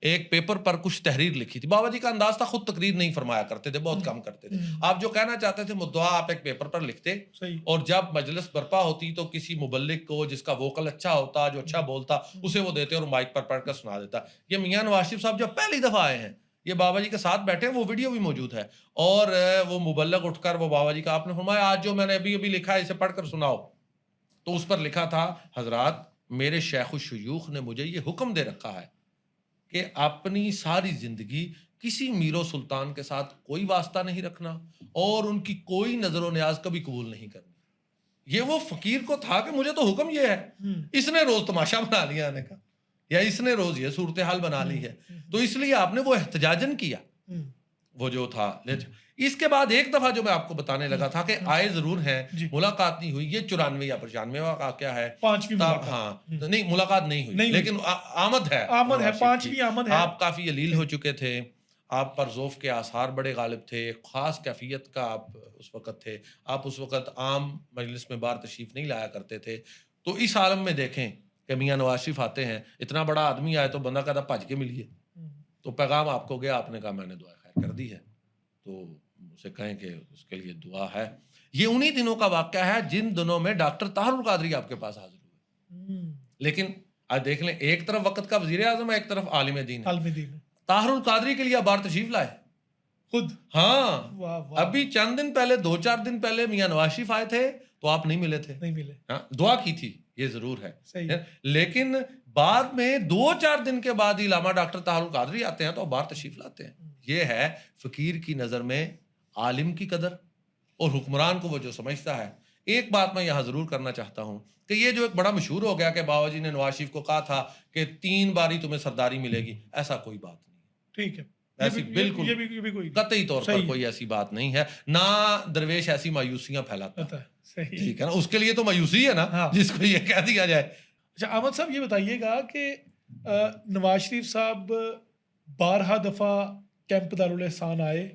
ایک پیپر پر کچھ تحریر لکھی تھی. بابا جی کا انداز تھا خود تقریر نہیں فرمایا کرتے تھے, بہت کم کرتے تھے. آپ جو کہنا چاہتے تھے مدعا آپ ایک پیپر پر لکھتے, اور جب مجلس برپا ہوتی تو کسی مبلغ کو جس کا ووکل اچھا ہوتا, جو اچھا بولتا, اسے وہ دیتے اور مائک پر پڑھ کر سنا دیتا. یہ میاں نواز شریف صاحب جب پہلی دفعہ آئے ہیں, یہ بابا جی کے ساتھ بیٹھے ہیں, وہ ویڈیو بھی موجود ہے, اور وہ مبلغ اٹھ کر وہ بابا جی کا آپ نے فرمایا آج جو میں نے ابھی لکھا ہے اسے پڑھ کر سناؤ. تو اس پر لکھا تھا, حضرات میرے شیخ الشیوخ نے مجھے یہ حکم دے رکھا ہے کہ اپنی ساری زندگی کسی میر و سلطان کے ساتھ کوئی واسطہ نہیں رکھنا, اور ان کی کوئی نظر و نیاز کبھی قبول نہیں کرنی. یہ وہ فقیر کو تھا کہ مجھے تو حکم یہ ہے, اس نے روز تماشا بنا لیا آنے کا, یا اس نے روز یہ صورتحال بنا لی ہے, تو اس لیے آپ نے وہ احتجاجن کیا, وہ جو تھا. اس کے بعد ایک دفعہ جو میں آپ کو بتانے لگا تھا کہ آئے ضرور ہیں, ملاقات نہیں ہوئی. یہ 94 یا 95 کا کیا ہے, 5ویں ملاقات. ہاں نہیں ملاقات نہیں ہوئی, لیکن آمد ہے, 5ویں آمد ہے. آپ کافی علیل ہو چکے تھے, آپ پر ذوف کے آثار بڑے غالب تھے, خاص کیفیت کا آپ اس وقت تھے. آپ اس وقت عام مجلس میں باہر تشریف نہیں لایا کرتے تھے. تو اس عالم میں دیکھیں کہ میاں نواز شریف آتے ہیں, اتنا بڑا آدمی آئے تو بندہ کہتا بھج کے ملیے. تو پیغام آپ کو گیا, آپ نے کہا میں نے دعا خیر کر دی ہے, تو اسے کہیں کہ اس کے لیے دعا ہے. یہ انہی دنوں کا واقعہ ہے جن دنوں میں ڈاکٹر طاہر القادری آپ کے پاس حاضر ہوئے. لیکن آج دیکھ لیں, ایک طرف وقت کا وزیر اعظم ہے, ایک طرف عالم دین ہے. طاہر القادری کے لیے آپ باہر تشریف لائے خود. ہاں ابھی چند دن پہلے, 2-4 دن پہلے میاں نواز شریف آئے تھے تو آپ نہیں ملے تھے. نہیں ملے. ہاں دعا کی تھی, یہ ضرور ہے, لیکن بعد میں 2-4 دن کے بعد علامہ ڈاکٹر طاہر القادری آتے ہیں تو باہر تشریف لاتے ہیں. یہ ہے فقیر کی نظر میں عالم کی قدر, اور حکمران کو وہ جو سمجھتا ہے. ایک بات میں یہاں ضرور کرنا چاہتا ہوں کہ یہ جو ایک بڑا مشہور ہو گیا کہ بابا جی نے نواز شریف کو کہا تھا کہ 3 باری تمہیں سرداری ملے گی, ایسا کوئی بات نہیں. ٹھیک ہے, ایسی بالکل قطعی طور پر کوئی ایسی بات نہیں ہے. نہ درویش ایسی مایوسیاں پھیلاتا ہے, ٹھیک ہے نا, اس کے لیے تو مایوسی ہے نا جس کو یہ کہہ دیا جائے. اچھا احمد صاحب یہ بتائیے گا کہ نواز شریف صاحب 12 دفعہ کیمپ دارالاحسان آئے,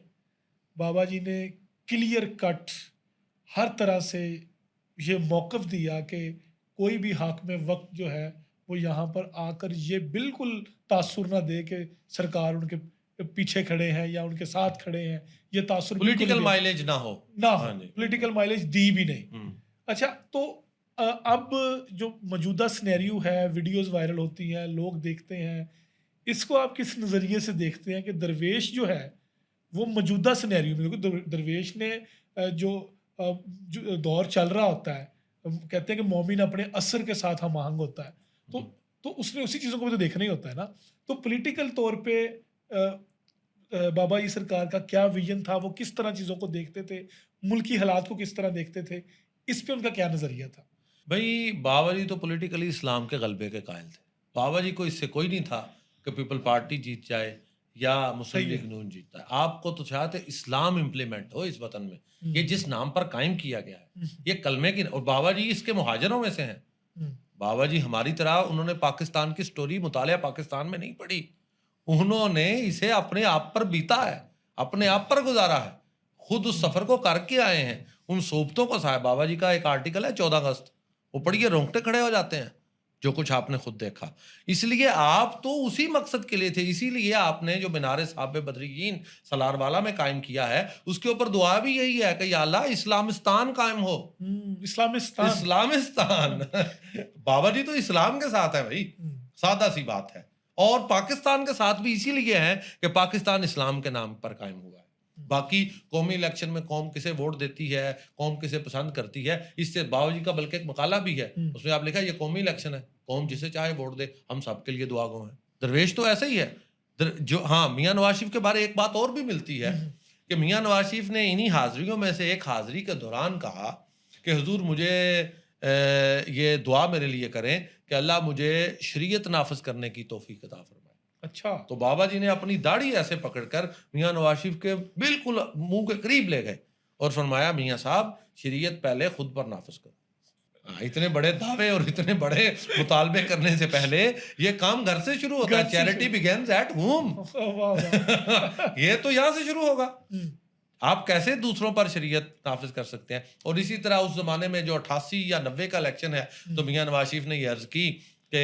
بابا جی نے کلیئر کٹ ہر طرح سے یہ موقف دیا کہ کوئی بھی حاکم وقت جو ہے وہ یہاں پر آ کر یہ بالکل تاثر نہ دے کہ سرکار ان کے پیچھے کھڑے ہیں یا ان کے ساتھ کھڑے ہیں. یہ تاثر پولیٹیکل مائلیج نہ ہو, پولیٹیکل مائلیج دی بھی نہیں. اچھا تو اب جو موجودہ سنیریو ہے, ویڈیوز وائرل ہوتی ہیں, لوگ دیکھتے ہیں, اس کو آپ کس نظریے سے دیکھتے ہیں کہ درویش جو ہے وہ موجودہ سنیریو میں, کیونکہ درویش نے جو دور چل رہا ہوتا ہے, کہتے ہیں کہ مومن اپنے اثر کے ساتھ ہم آہنگ ہوتا ہے, تو اس نے اسی چیزوں کو بھی تو دیکھنا ہی ہوتا ہے نا. تو پولیٹیکل طور پہ بابا جی سرکار کا کیا ویژن تھا, وہ کس طرح چیزوں کو دیکھتے تھے, ملکی حالات کو کس طرح دیکھتے تھے, اس پہ ان کا کیا نظریہ تھا؟ بھائی بابا جی تو پولیٹیکلی اسلام کے غلبے کے قائل تھے. بابا جی کو اس سے کوئی نہیں تھا کہ پیپل پارٹی جیت جائے یا مسلم لیگ نون جیتتا ہے. آپ کو تو چاہتے اسلام امپلیمنٹ ہو اس وطن میں, یہ جس نام پر قائم کیا گیا ہے, یہ کلمے کی, اور بابا جی اس کے مہاجروں میں سے ہیں. بابا جی ہماری طرح انہوں نے پاکستان کی سٹوری مطالعہ پاکستان میں نہیں پڑھی, انہوں نے اسے اپنے آپ پر بیتا ہے, اپنے آپ پر گزارا ہے, خود اس سفر کو کر کے آئے ہیں, ان صوبتوں کو صاحب. بابا جی کا ایک آرٹیکل ہے 14 اگست, وہ پڑھیے رونگٹے کھڑے ہو جاتے ہیں جو کچھ آپ نے خود دیکھا. اس لیے آپ تو اسی مقصد کے لیے تھے, اسی لیے آپ نے جو مینار صحابہ بدرین سلار والا میں قائم کیا ہے, اس کے اوپر دعا بھی یہی ہے کہ یا اللہ اسلامستان قائم ہو. اسلامستان بابا جی تو اسلام کے ساتھ ہے بھائی, سادہ سی بات ہے. اور پاکستان کے ساتھ بھی اسی لیے ہے کہ پاکستان اسلام کے نام پر قائم ہوا ہے. باقی قومی الیکشن میں قوم کسے ووٹ دیتی ہے، قوم کسے پسند کرتی ہے، اس سے بابا جی کا بلکہ ایک مقالہ بھی ہے، اس میں آپ لکھا ہے یہ قومی الیکشن ہے، قوم جسے چاہے ووٹ دے، ہم سب کے لیے دعا گو ہیں۔ درویش تو ایسا ہی ہے جو ہاں میاں نواز شریف کے بارے ایک بات اور بھی ملتی ہے کہ میاں نواز شریف نے انہی حاضریوں میں سے ایک حاضری کے دوران کہا کہ حضور مجھے یہ دعا میرے لیے کریں کہ اللہ مجھے شریعت نافذ کرنے کی توفیق عطا فرمائے۔ اچھا، تو بابا جی نے اپنی داڑھی ایسے پکڑ کر میاں نواز شریف کے بالکل منہ کے قریب لے گئے اور فرمایا میاں صاحب شریعت پہلے خود پر نافذ کرو۔ اتنے بڑے دعوے اور اتنے بڑے مطالبے کرنے سے پہلے یہ کام گھر سے شروع ہوتا ہے، چیریٹی بگنز ایٹ ہوم۔ یہ تو یہاں سے شروع ہوگا۔ آپ کیسے دوسروں پر شریعت نافذ کر سکتے ہیں؟ اور اسی طرح اس زمانے میں جو 88 یا 90 کا الیکشن ہے تو میاں نواز شریف نے یہ عرض کی کہ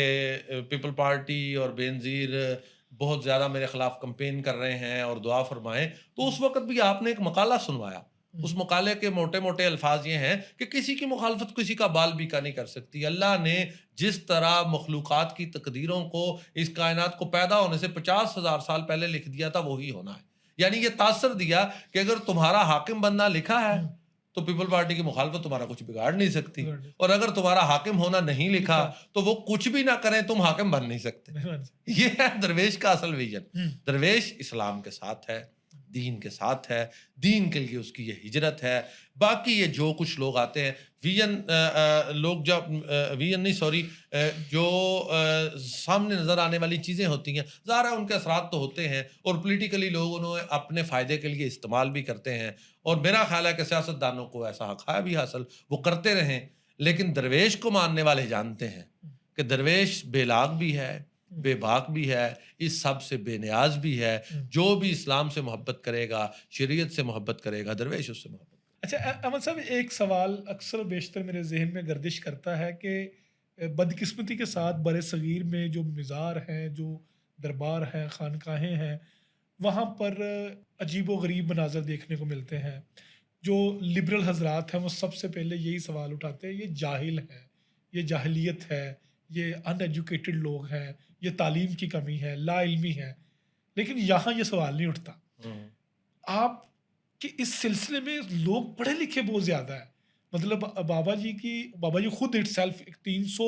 پیپل پارٹی اور بے نظیر بہت زیادہ میرے خلاف کمپین کر رہے ہیں اور دعا فرمائیں، تو اس وقت بھی آپ نے ایک مقالہ سنوایا۔ اس مقالے کے موٹے موٹے الفاظ یہ ہیں کہ کسی کی مخالفت کسی کا بال بیکا نہیں کر سکتی۔ اللہ نے جس طرح مخلوقات کی تقدیروں کو اس کائنات کو پیدا ہونے سے 50,000 سال پہلے لکھ دیا تھا وہی ہونا ہے۔ یعنی یہ تاثر دیا کہ اگر تمہارا حاکم بننا لکھا ہے تو پیپل پارٹی کی مخالفت تمہارا کچھ بگاڑ نہیں سکتی، اور اگر تمہارا حاکم ہونا نہیں لکھا تو وہ کچھ بھی نہ کریں تم حاکم بن نہیں سکتے۔ یہ ہے درویش کا اصل ویژن۔ درویش اسلام کے ساتھ ہے، دین کے ساتھ ہے، دین کے لیے اس کی یہ ہجرت ہے۔ باقی یہ جو کچھ لوگ آتے ہیں لوگ جب جو سامنے نظر آنے والی چیزیں ہوتی ہیں ظاہر ہے ان کے اثرات تو ہوتے ہیں اور پولیٹیکلی لوگ انہیں اپنے فائدے کے لیے استعمال بھی کرتے ہیں، اور میرا خیال ہے کہ سیاستدانوں کو ایسا حق ہے بھی حاصل، وہ کرتے رہیں، لیکن درویش کو ماننے والے جانتے ہیں کہ درویش بے لاگ بھی ہے، بے باک بھی ہے، اس سب سے بے نیاز بھی ہے۔ جو بھی اسلام سے محبت کرے گا، شریعت سے محبت کرے گا، درویش اس سے محبت۔ اچھا احمد صاحب، ایک سوال اکثر بیشتر میرے ذہن میں گردش کرتا ہے کہ بدقسمتی کے ساتھ بر صغیر میں جو مزار ہیں، جو دربار ہیں، خانقاہیں ہیں، وہاں پر عجیب و غریب مناظر دیکھنے کو ملتے ہیں۔ جو لبرل حضرات ہیں وہ سب سے پہلے یہی سوال اٹھاتے ہیں یہ جاہل ہیں، یہ جاہلیت ہے، یہ ان ایجوکیٹڈ لوگ ہیں، یہ تعلیم کی کمی ہے، لا علمی ہے، لیکن یہاں یہ سوال نہیں اٹھتا۔ آپ کہ اس سلسلے میں لوگ پڑھے لکھے بہت زیادہ ہیں، مطلب بابا جی خود اٹ سیلف 300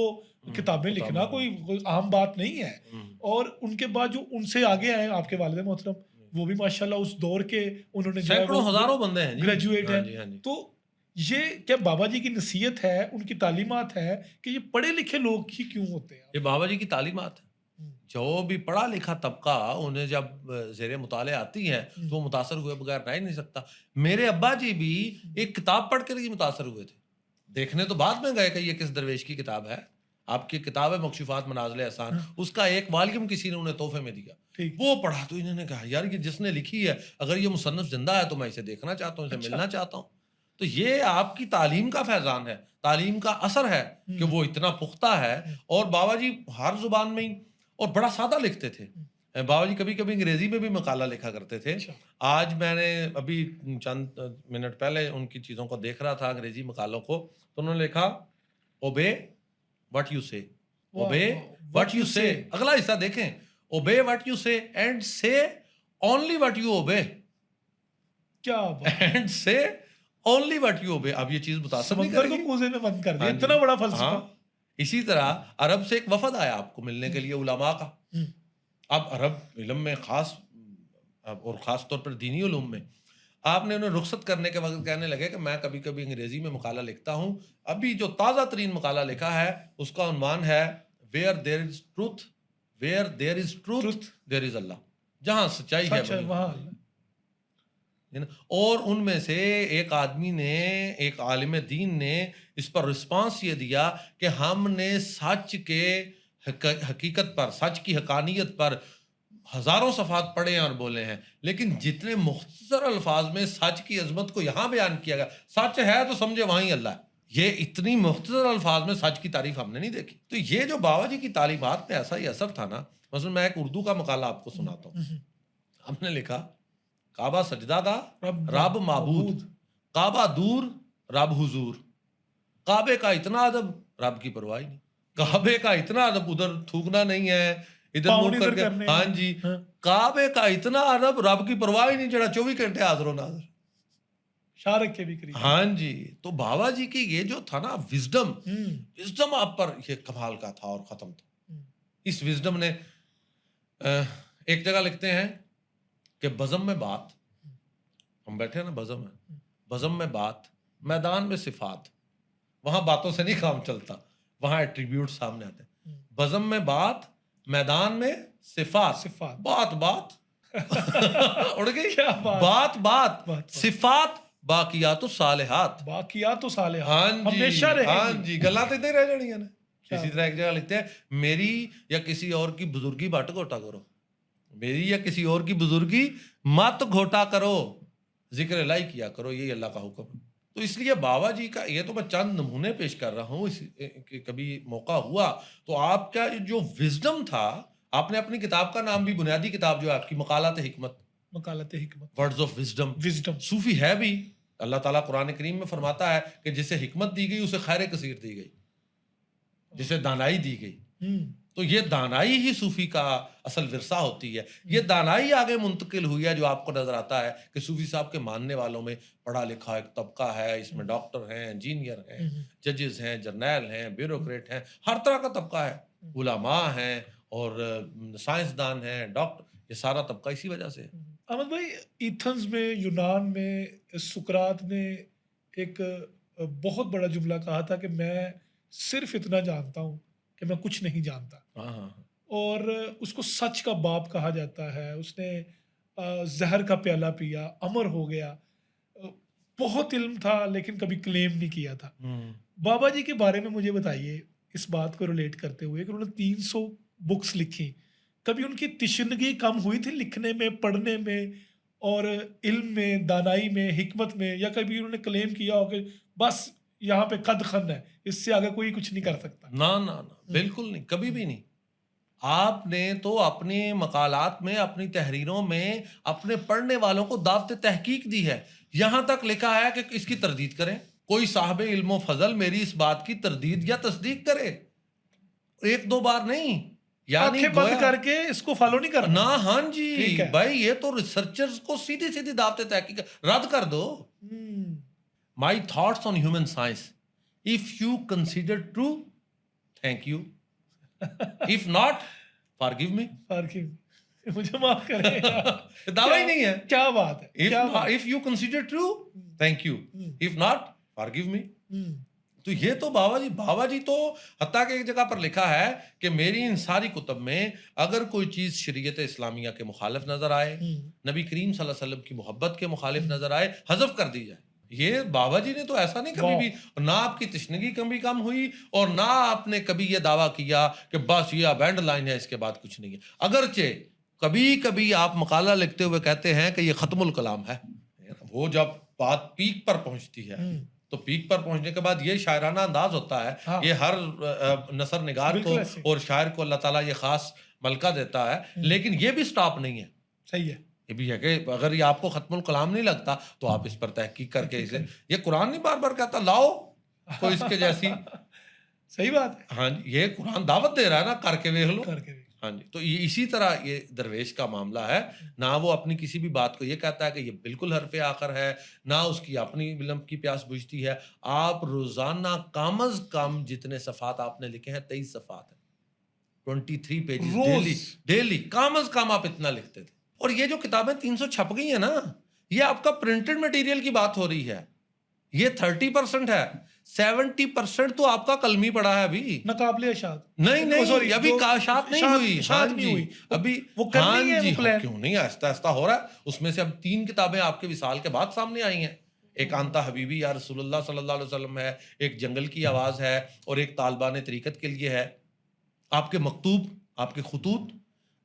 کتابیں لکھنا کوئی عام بات نہیں ہے، اور ان کے بعد جو ان سے آگے آئے آپ کے والد محترم وہ بھی ماشاءاللہ اس دور کے انہوں نے سینکڑوں ہزاروں بندے ہیں گریجویٹ ہیں۔ تو یہ کیا بابا جی کی نصیحت ہے، ان کی تعلیمات ہے کہ یہ پڑھے لکھے لوگ ہی کیوں ہوتے ہیں؟ یہ بابا جی کی تعلیمات ہے۔ جو بھی پڑھا لکھا طبقہ انہیں جب زیر مطالعہ آتی ہے تو وہ متاثر ہوئے بغیر رہ ہی نہیں سکتا۔ میرے ابا جی بھی ایک کتاب پڑھ کر ہی متاثر ہوئے تھے، دیکھنے تو بعد میں گئے کہ یہ کس درویش کی کتاب ہے۔ آپ کی کتاب ہے مکشوفات منازل احسان، اس کا ایک والیوم کسی نے انہیں تحفے میں دیا، وہ پڑھا تو انہوں نے کہا یار یہ جس نے لکھی ہے اگر یہ مصنف زندہ ہے تو میں اسے دیکھنا چاہتا ہوں، اسے ملنا چاہتا ہوں۔ تو یہ آپ کی تعلیم کا فیضان ہے، تعلیم کا اثر ہے کہ وہ اتنا پختہ ہے۔ اور بابا جی ہر زبان میں ہی اور بڑا سادہ لکھتے تھے۔ بابا جی کبھی کبھی انگریزی میں بھی مقالہ لکھا کرتے تھے۔ آج میں نے ابھی چند منٹ پہلے ان کی چیزوں کو دیکھ رہا تھا، انگریزی مقالوں کو، تو انہوں نے لکھا اوبے وٹ یو سے، اوبے وٹ یو سے۔ اگلا حصہ دیکھیں، اوبے وٹ یو سے اینڈ سے اونلی وٹ یو اوبے، کیا اینڈ سے اونلی وٹ یو اوبے۔ اب یہ چیز متاثر نہیں کرے گی، کوزے میں بند کر دیا، اتنا بڑا فلسفہ۔ اسی طرح عرب سے ایک وفد آیا آپ کو ملنے کے لیے علماء کا۔ اب عرب علم میں خاص اور خاص طور پر دینی علوم میں آپ نے انہیں رخصت کرنے کے وقت کہنے لگے کہ میں کبھی کبھی انگریزی میں مقالہ لکھتا ہوں، ابھی جو تازہ ترین مقالہ لکھا ہے اس کا عنوان ہے Where there is truth, where there is truth, there is Allah۔ جہاں سچائی ہے وہاں۔ اور ان میں سے ایک آدمی نے، ایک عالم دین نے اس پر رسپانس یہ دیا کہ ہم نے سچ کے حقیقت پر، سچ کی حقانیت پر ہزاروں صفحات پڑھے ہیں اور بولے ہیں، لیکن جتنے مختصر الفاظ میں سچ کی عظمت کو یہاں بیان کیا گیا، سچ ہے تو سمجھے وہیں اللہ ہے، یہ اتنی مختصر الفاظ میں سچ کی تعریف ہم نے نہیں دیکھی۔ تو یہ جو بابا جی کی تعلیمات پہ ایسا ہی اثر تھا نا، مثلا میں ایک اردو کا مقالہ آپ کو سناتا ہوں۔ ہم نے لکھا کعبہ سجدہ کا رب معبود، کعبہ دور رب حضور، کعبے کا اتنا ادب رب کی پرواہ نہیں، کعبے کا اتنا ادب ادھر تھوکنا نہیں ہے، ادھر پاؤں منہ ادھر کر کے کرنے ہاں ہیں۔ جی ہاں، کعبے کا اتنا ادب رب کی پرواہ ہی نہیں جڑا 24 گھنٹے حاضر و ناظر. شارک کے بھی قریب. ہاں جی تو بابا جی کی یہ جو تھا نا وزڈم ہوں، آپ پر یہ کمال کا تھا اور ختم تھا. ہوں، اس وزڈم نے ایک جگہ لکھتے ہیں کہ بزم میں بات، ہم بیٹھے ہیں نا بزم ہے، بزم میں بات میدان میں صفات، وہاں باتوں سے نہیں کام چلتا، وہاں ایٹریبیوٹ سامنے آتے ہیں. بزم میں بات میدان میں صفات، صفات. بات بات اڑ گئی، کیا بات، بات بات بات. صفات باقیات الصالحات. باقیات و صالحات ہاں ہمیشہ جی رہیں ہاں گی. جی گلاں تے ادھر رہ جانیاں نے. کیا اسی طرح ایک جگہ لکھتے ہیں میری یا کسی اور کی بزرگی بٹ گھوٹا کرو، میری یا کسی اور کی بزرگی مت گھوٹا کرو، ذکر الہی کیا کرو، یہی اللہ کا حکم. تو اس لیے بابا جی کا یہ تو میں چند نمونے پیش کر رہا ہوں، کہ کبھی موقع ہوا تو آپ کا جو وزڈم تھا، آپ نے اپنی کتاب کا نام بھی، بنیادی کتاب جو ہے آپ کی مقالات حکمت، مقالت حکمت، ورڈز آف وزڈم. وزڈم. صوفی ہے بھی، اللہ تعالیٰ قرآن کریم میں فرماتا ہے کہ جسے حکمت دی گئی اسے خیر کثیر دی گئی، جسے دانائی دی گئی. تو یہ دانائی ہی صوفی کا اصل ورثہ ہوتی ہے. یہ دانائی آگے منتقل ہوئی ہے جو آپ کو نظر آتا ہے کہ صوفی صاحب کے ماننے والوں میں پڑھا لکھا ایک طبقہ ہے، اس میں ڈاکٹر ہیں، انجینئر ہیں، ججز ہیں، جرنیل ہیں، بیوروکریٹ ہیں، ہر طرح کا طبقہ ہے، علماء ہیں اور سائنسدان ہیں، ڈاکٹر، یہ سارا طبقہ اسی وجہ سے ہے. احمد بھائی، ایتھنز میں، یونان میں سقراط نے ایک بہت بڑا جملہ کہا تھا کہ میں صرف اتنا جانتا ہوں کہ میں کچھ نہیں جانتا. ہاں ہاں اور اس کو سچ کا باپ کہا جاتا ہے. اس نے زہر کا پیالہ پیا، امر ہو گیا. بہت علم تھا لیکن کبھی کلیم نہیں کیا تھا. بابا جی کے بارے میں مجھے بتائیے اس بات کو ریلیٹ کرتے ہوئے کہ انہوں نے 300 بکس لکھی، کبھی ان کی تشنگی کم ہوئی تھی لکھنے میں، پڑھنے میں اور علم میں، دانائی میں، حکمت میں، یا کبھی انہوں نے کلیم کیا ہو کہ بس یہاں پہ قد خن ہے، اس سے آگے کوئی کچھ نہیں کر سکتا؟ نہ بالکل نہیں، کبھی بھی نہیں. آپ نے تو اپنے مقالات میں، اپنی تحریروں میں اپنے پڑھنے والوں کو دعوت تحقیق دی ہے. یہاں تک لکھا ہے کہ اس کی تردید کریں، کوئی صاحب علم و فضل میری اس بات کی تردید یا تصدیق کرے. ایک دو بار نہیں، یعنی آنکھیں بند کر کے اس کو فالو نہیں کرنا. نہ. ہاں ٹھیک جی ہے. بھائی، یہ تو ریسرچرز کو سیدھی سیدھی دعوت تحقیق رد کر دو. My thoughts on human science, if you consider true, thank you. If not, forgive me. مجھے معاف کریں. دعویٰ ہی نہیں ہے. کیا بات ہے. If you consider true, thank you. If not, forgive me. تو یہ تو بابا جی تو حتیٰ کہ ایک جگہ پر لکھا ہے کہ میری ان ساری کتب میں اگر کوئی چیز شریعت اسلامیہ کے مخالف نظر آئے، نبی کریم صلی اللہ علیہ وسلم کی محبت کے مخالف نظر آئے، حذف کر دی جائے. یہ بابا جی نے تو ایسا نہیں کبھی بھی، نہ آپ کی تشنگی کم ہوئی اور نہ آپ نے کبھی یہ دعویٰ کیا کہ بس یہ ابینڈ لائن ہے، اس کے بعد کچھ نہیں ہے. اگرچہ کبھی آپ مقالہ لکھتے ہوئے کہتے ہیں کہ یہ ختم الکلام ہے. وہ جب بات پیک پر پہنچتی ہے تو پیک پر پہنچنے کے بعد یہ شاعرانہ انداز ہوتا ہے. یہ ہر نثر نگار کو اور شاعر کو اللہ تعالیٰ یہ خاص ملکہ دیتا ہے، لیکن یہ بھی سٹاپ نہیں ہے. صحیح ہے. یہ بھی ہے کہ اگر یہ آپ کو ختم الکلام نہیں لگتا تو آپ اس پر تحقیق کر کے اسے، یہ قرآن نہیں بار بار کہتا لاؤ کوئی اس کے جیسی. صحیح بات ہے. ہاں جی، یہ قرآن دعوت دے رہا ہے نا، کر کے ویکھ لو. ہاں جی، تو یہ اسی طرح یہ درویش کا معاملہ ہے. نہ وہ اپنی کسی بھی بات کو یہ کہتا ہے کہ یہ بالکل حرف آخر ہے، نہ اس کی اپنی علم کی پیاس بجھتی ہے. آپ روزانہ کم از کم جتنے صفحات آپ نے لکھے ہیں 23 صفحات ہیں، 23 پیجز ڈیلی کم از کم آپ اتنا لکھتے تھے. اور یہ جو کتابیں 300 چھپ گئی ہیں نا، یہ آپ کا پرنٹڈ مٹیریل کی بات ہو رہی ہے. یہ 30% ہے، 70% تو آپ کا کلمی پڑا ہے ابھی. ناقابل اشاعت نہیں ابھی اشاعت نہیں ہوئی. ہاں جی ابھی وہ کرنی ہے. کیوں نہیں، آہستہ آہستہ ہو رہا ہے. اس میں سے اب 3 کتابیں آپ کے وصال کے بعد سامنے آئی ہیں. ایک انتا حبیبی یا رسول اللہ صلی اللہ علیہ وسلم ہے، ایک جنگل کی آواز ہے، اور ایک طالبان طریقت کے لیے ہے. آپ کے مکتوب، آپ کے خطوط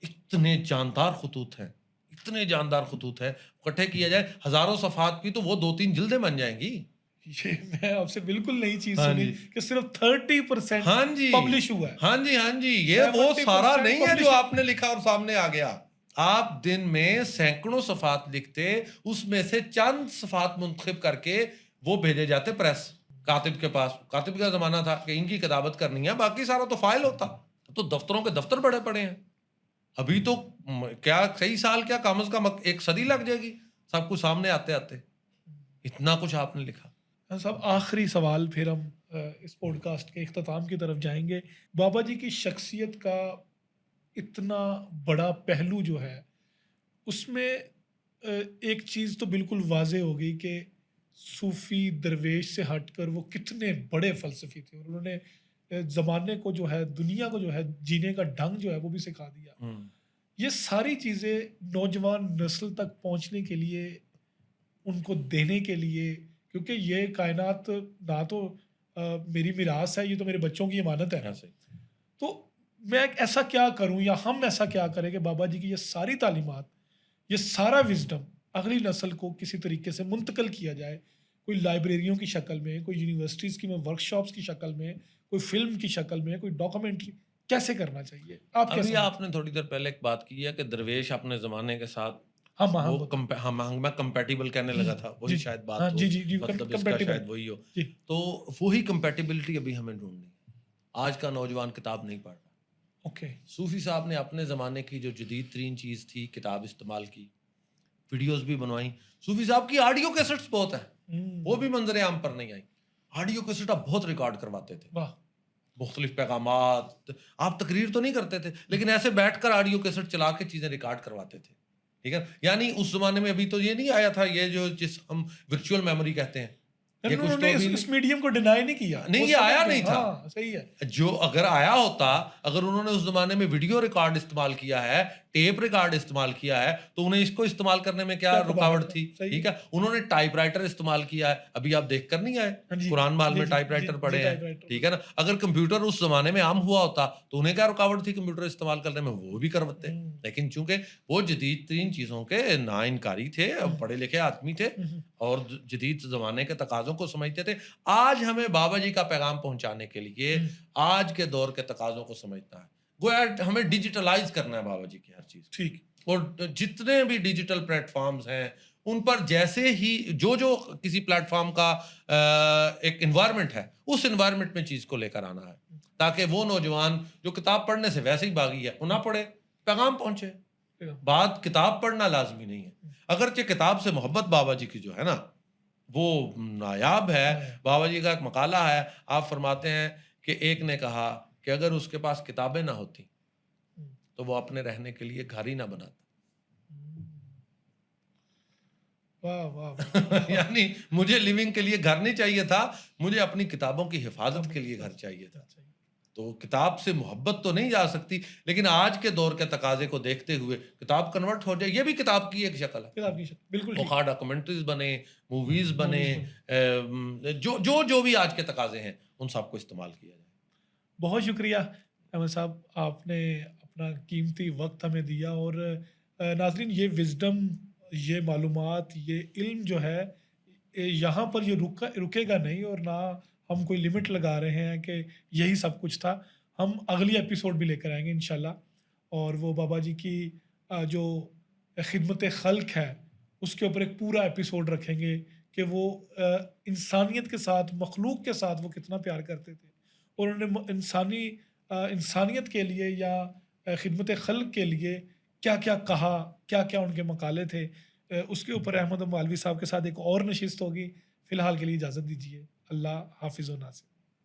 اتنے جاندار خطوط ہیں، اتنے جاندار خطوط ہیں، اکٹھے کیا جائے ہزاروں صفحات کی تو وہ 2-3 جلدیں بن جائیں گی. یہ میں آپ سے بالکل نئی چیز سنی کہ صرف 30% پبلش ہوا ہے. ہاں جی یہ وہ سارا نہیں ہے جو آپ نے لکھا اور سامنے آ گیا. آپ دن میں سینکڑوں صفحات لکھتے، اس میں سے چند صفحات منتخب کر کے وہ بھیجے جاتے پریس کاتب کے پاس. کاتب کا زمانہ تھا کہ ان کی کتابت کرنی ہے، باقی سارا تو فائل ہوتا. تو دفتروں کے دفتر بڑے پڑے ہیں. ابھی تو کیا کئی سال کیا کم از کم ایک صدی لگ جائے گی سب کچھ سامنے آتے آتے. اتنا کچھ آپ نے لکھا. صاحب آخری سوال پھر ہم اس پوڈ کاسٹ کے اختتام کی طرف جائیں گے. بابا جی کی شخصیت کا اتنا بڑا پہلو جو ہے اس میں ایک چیز تو بالکل واضح ہو گئی کہ صوفی درویش سے ہٹ کر وہ کتنے بڑے فلسفی تھے اور انہوں نے زمانے کو جو ہے دنیا کو جو ہے جینے کا ڈھنگ جو ہے وہ بھی سکھا دیا. یہ ساری چیزیں نوجوان نسل تک پہنچنے کے لیے ان کو دینے کے لیے، کیونکہ یہ کائنات نہ تو میری میراث ہے، یہ تو میرے بچوں کی امانت ہے. تو میں ایسا کیا کروں یا ہم ایسا کیا کریں کہ بابا جی کی یہ ساری تعلیمات، یہ سارا وزڈم اگلی نسل کو کسی طریقے سے منتقل کیا جائے، کوئی لائبریریوں کی شکل میں، کوئی یونیورسٹیز کی ورک شاپس کی شکل میں، کوئی فلم کی شکل میں، کوئی ڈاکومنٹری، کیسے کرنا چاہیے؟ ابھی آپ نے تھوڑی دیر پہلے ایک بات کی ہے کہ درویش اپنے زمانے کے ساتھ میں کمپیٹیبل کہنے لگا تھا، وہی شاید بات ہو، مطلب اس کا شاید وہی ہو. تو وہی کمپیٹیبلٹی ابھی ہمیں ڈھونڈنی ہے. آج کا نوجوان کتاب نہیں پڑھ رہا. صوفی صاحب نے اپنے زمانے کی جو جدید ترین چیز تھی کتاب استعمال کی، ویڈیوز بھی بنوائی. صوفی صاحب کی آڈیو کیسٹس بہت ہیں، وہ بھی منظر عام پر نہیں آئی. آڈیو کیسٹ آپ بہت ریکارڈ کرواتے تھے، مختلف پیغامات. آپ تقریر تو نہیں کرتے تھے لیکن ایسے بیٹھ کر آڈیو کیسٹ چلا کے چیزیں ریکارڈ کرواتے تھے. ٹھیک ہے، یعنی اس زمانے میں ابھی تو یہ نہیں آیا تھا یہ جو جس ہم ورچوئل میموری کہتے ہیں، انہوں نے اس میڈیم کو ڈینائی نہیں کیا. نہیں، یہ آیا نہیں تھا. صحیح ہے. جو اگر آیا ہوتا، اگر انہوں نے اس زمانے میں ویڈیو ریکارڈ استعمال کیا ہے، ٹیپ ریکارڈ استعمال کیا ہے، تو انہیں اس کو استعمال کرنے میں کیا رکاوٹ تھی؟ ٹھیک ہے، انہوں نے ٹائپ رائٹر استعمال کیا ہے، ابھی آپ دیکھ کر نہیں آئے قرآن مال میں ٹائپ رائٹر پڑھے ہیں. ٹھیک ہے نا، اگر کمپیوٹر اس زمانے میں عام ہوا ہوتا تو انہیں کیا رکاوٹ تھی کمپیوٹر استعمال کرنے میں؟ وہ بھی کرواتے. لیکن چونکہ وہ جدید ترین چیزوں کے نا انکاری تھے، پڑھے لکھے آدمی تھے اور جدید زمانے کے تقاضوں کو سمجھتے تھے. آج ہمیں بابا جی کا پیغام پہنچانے کے لیے آج کے دور کے تقاضوں کو سمجھنا ہے. گویا ہمیں ڈیجیٹلائز کرنا ہے بابا جی کی ہر چیز. ٹھیک. اور جتنے بھی ڈیجیٹل پلیٹ فارمز ہیں ان پر جیسے ہی جو کسی پلیٹ فارم کا ایک انوائرمنٹ ہے، اس انوائرمنٹ میں چیز کو لے کر آنا ہے تاکہ وہ نوجوان جو کتاب پڑھنے سے ویسے ہی باغی ہے وہ نہ پڑھے، پیغام پہنچے. بات کتاب پڑھنا لازمی نہیں ہے، اگرچہ کتاب سے محبت بابا جی کی جو ہے نا وہ نایاب ہے. بابا جی کا ایک مقالہ ہے، آپ فرماتے ہیں کہ ایک نے کہا کہ اگر اس کے پاس کتابیں نہ ہوتی تو وہ اپنے رہنے کے لیے گھر ہی نہ بناتا. یعنی مجھے لیونگ کے لیے گھر نہیں چاہیے تھا، مجھے اپنی کتابوں کی حفاظت کے لیے گھر چاہیے تھا. تو کتاب سے محبت تو نہیں جا سکتی، لیکن آج کے دور کے تقاضے کو دیکھتے ہوئے کتاب کنورٹ ہو جائے، یہ بھی کتاب کی ایک شکل ہے. بالکل خواہ ڈاکومنٹریز بنے، موویز بنے، جو بھی آج کے تقاضے ہیں ان سب کو استعمال کیا جائے. بہت شکریہ احمد صاحب، آپ نے اپنا قیمتی وقت ہمیں دیا. اور ناظرین، یہ وزڈم، یہ معلومات، یہ علم جو ہے یہاں پر یہ رکے گا نہیں، اور نہ ہم کوئی لمٹ لگا رہے ہیں کہ یہی سب کچھ تھا. ہم اگلی ایپیسوڈ بھی لے کر آئیں گے انشاءاللہ، اور وہ بابا جی کی جو خدمت خلق ہے اس کے اوپر ایک پورا ایپیسوڈ رکھیں گے کہ وہ انسانیت کے ساتھ، مخلوق کے ساتھ وہ کتنا پیار کرتے تھے، اور انہوں نے انسانیت کے لیے یا خدمت خلق کے لیے کیا کیا کہا، کیا کیا ان کے مقالے تھے. اس کے اوپر احمد مولوی صاحب کے ساتھ ایک اور نشست ہوگی. فی الحال کے لیے اجازت دیجیے. اللہ حافظ و ناصر.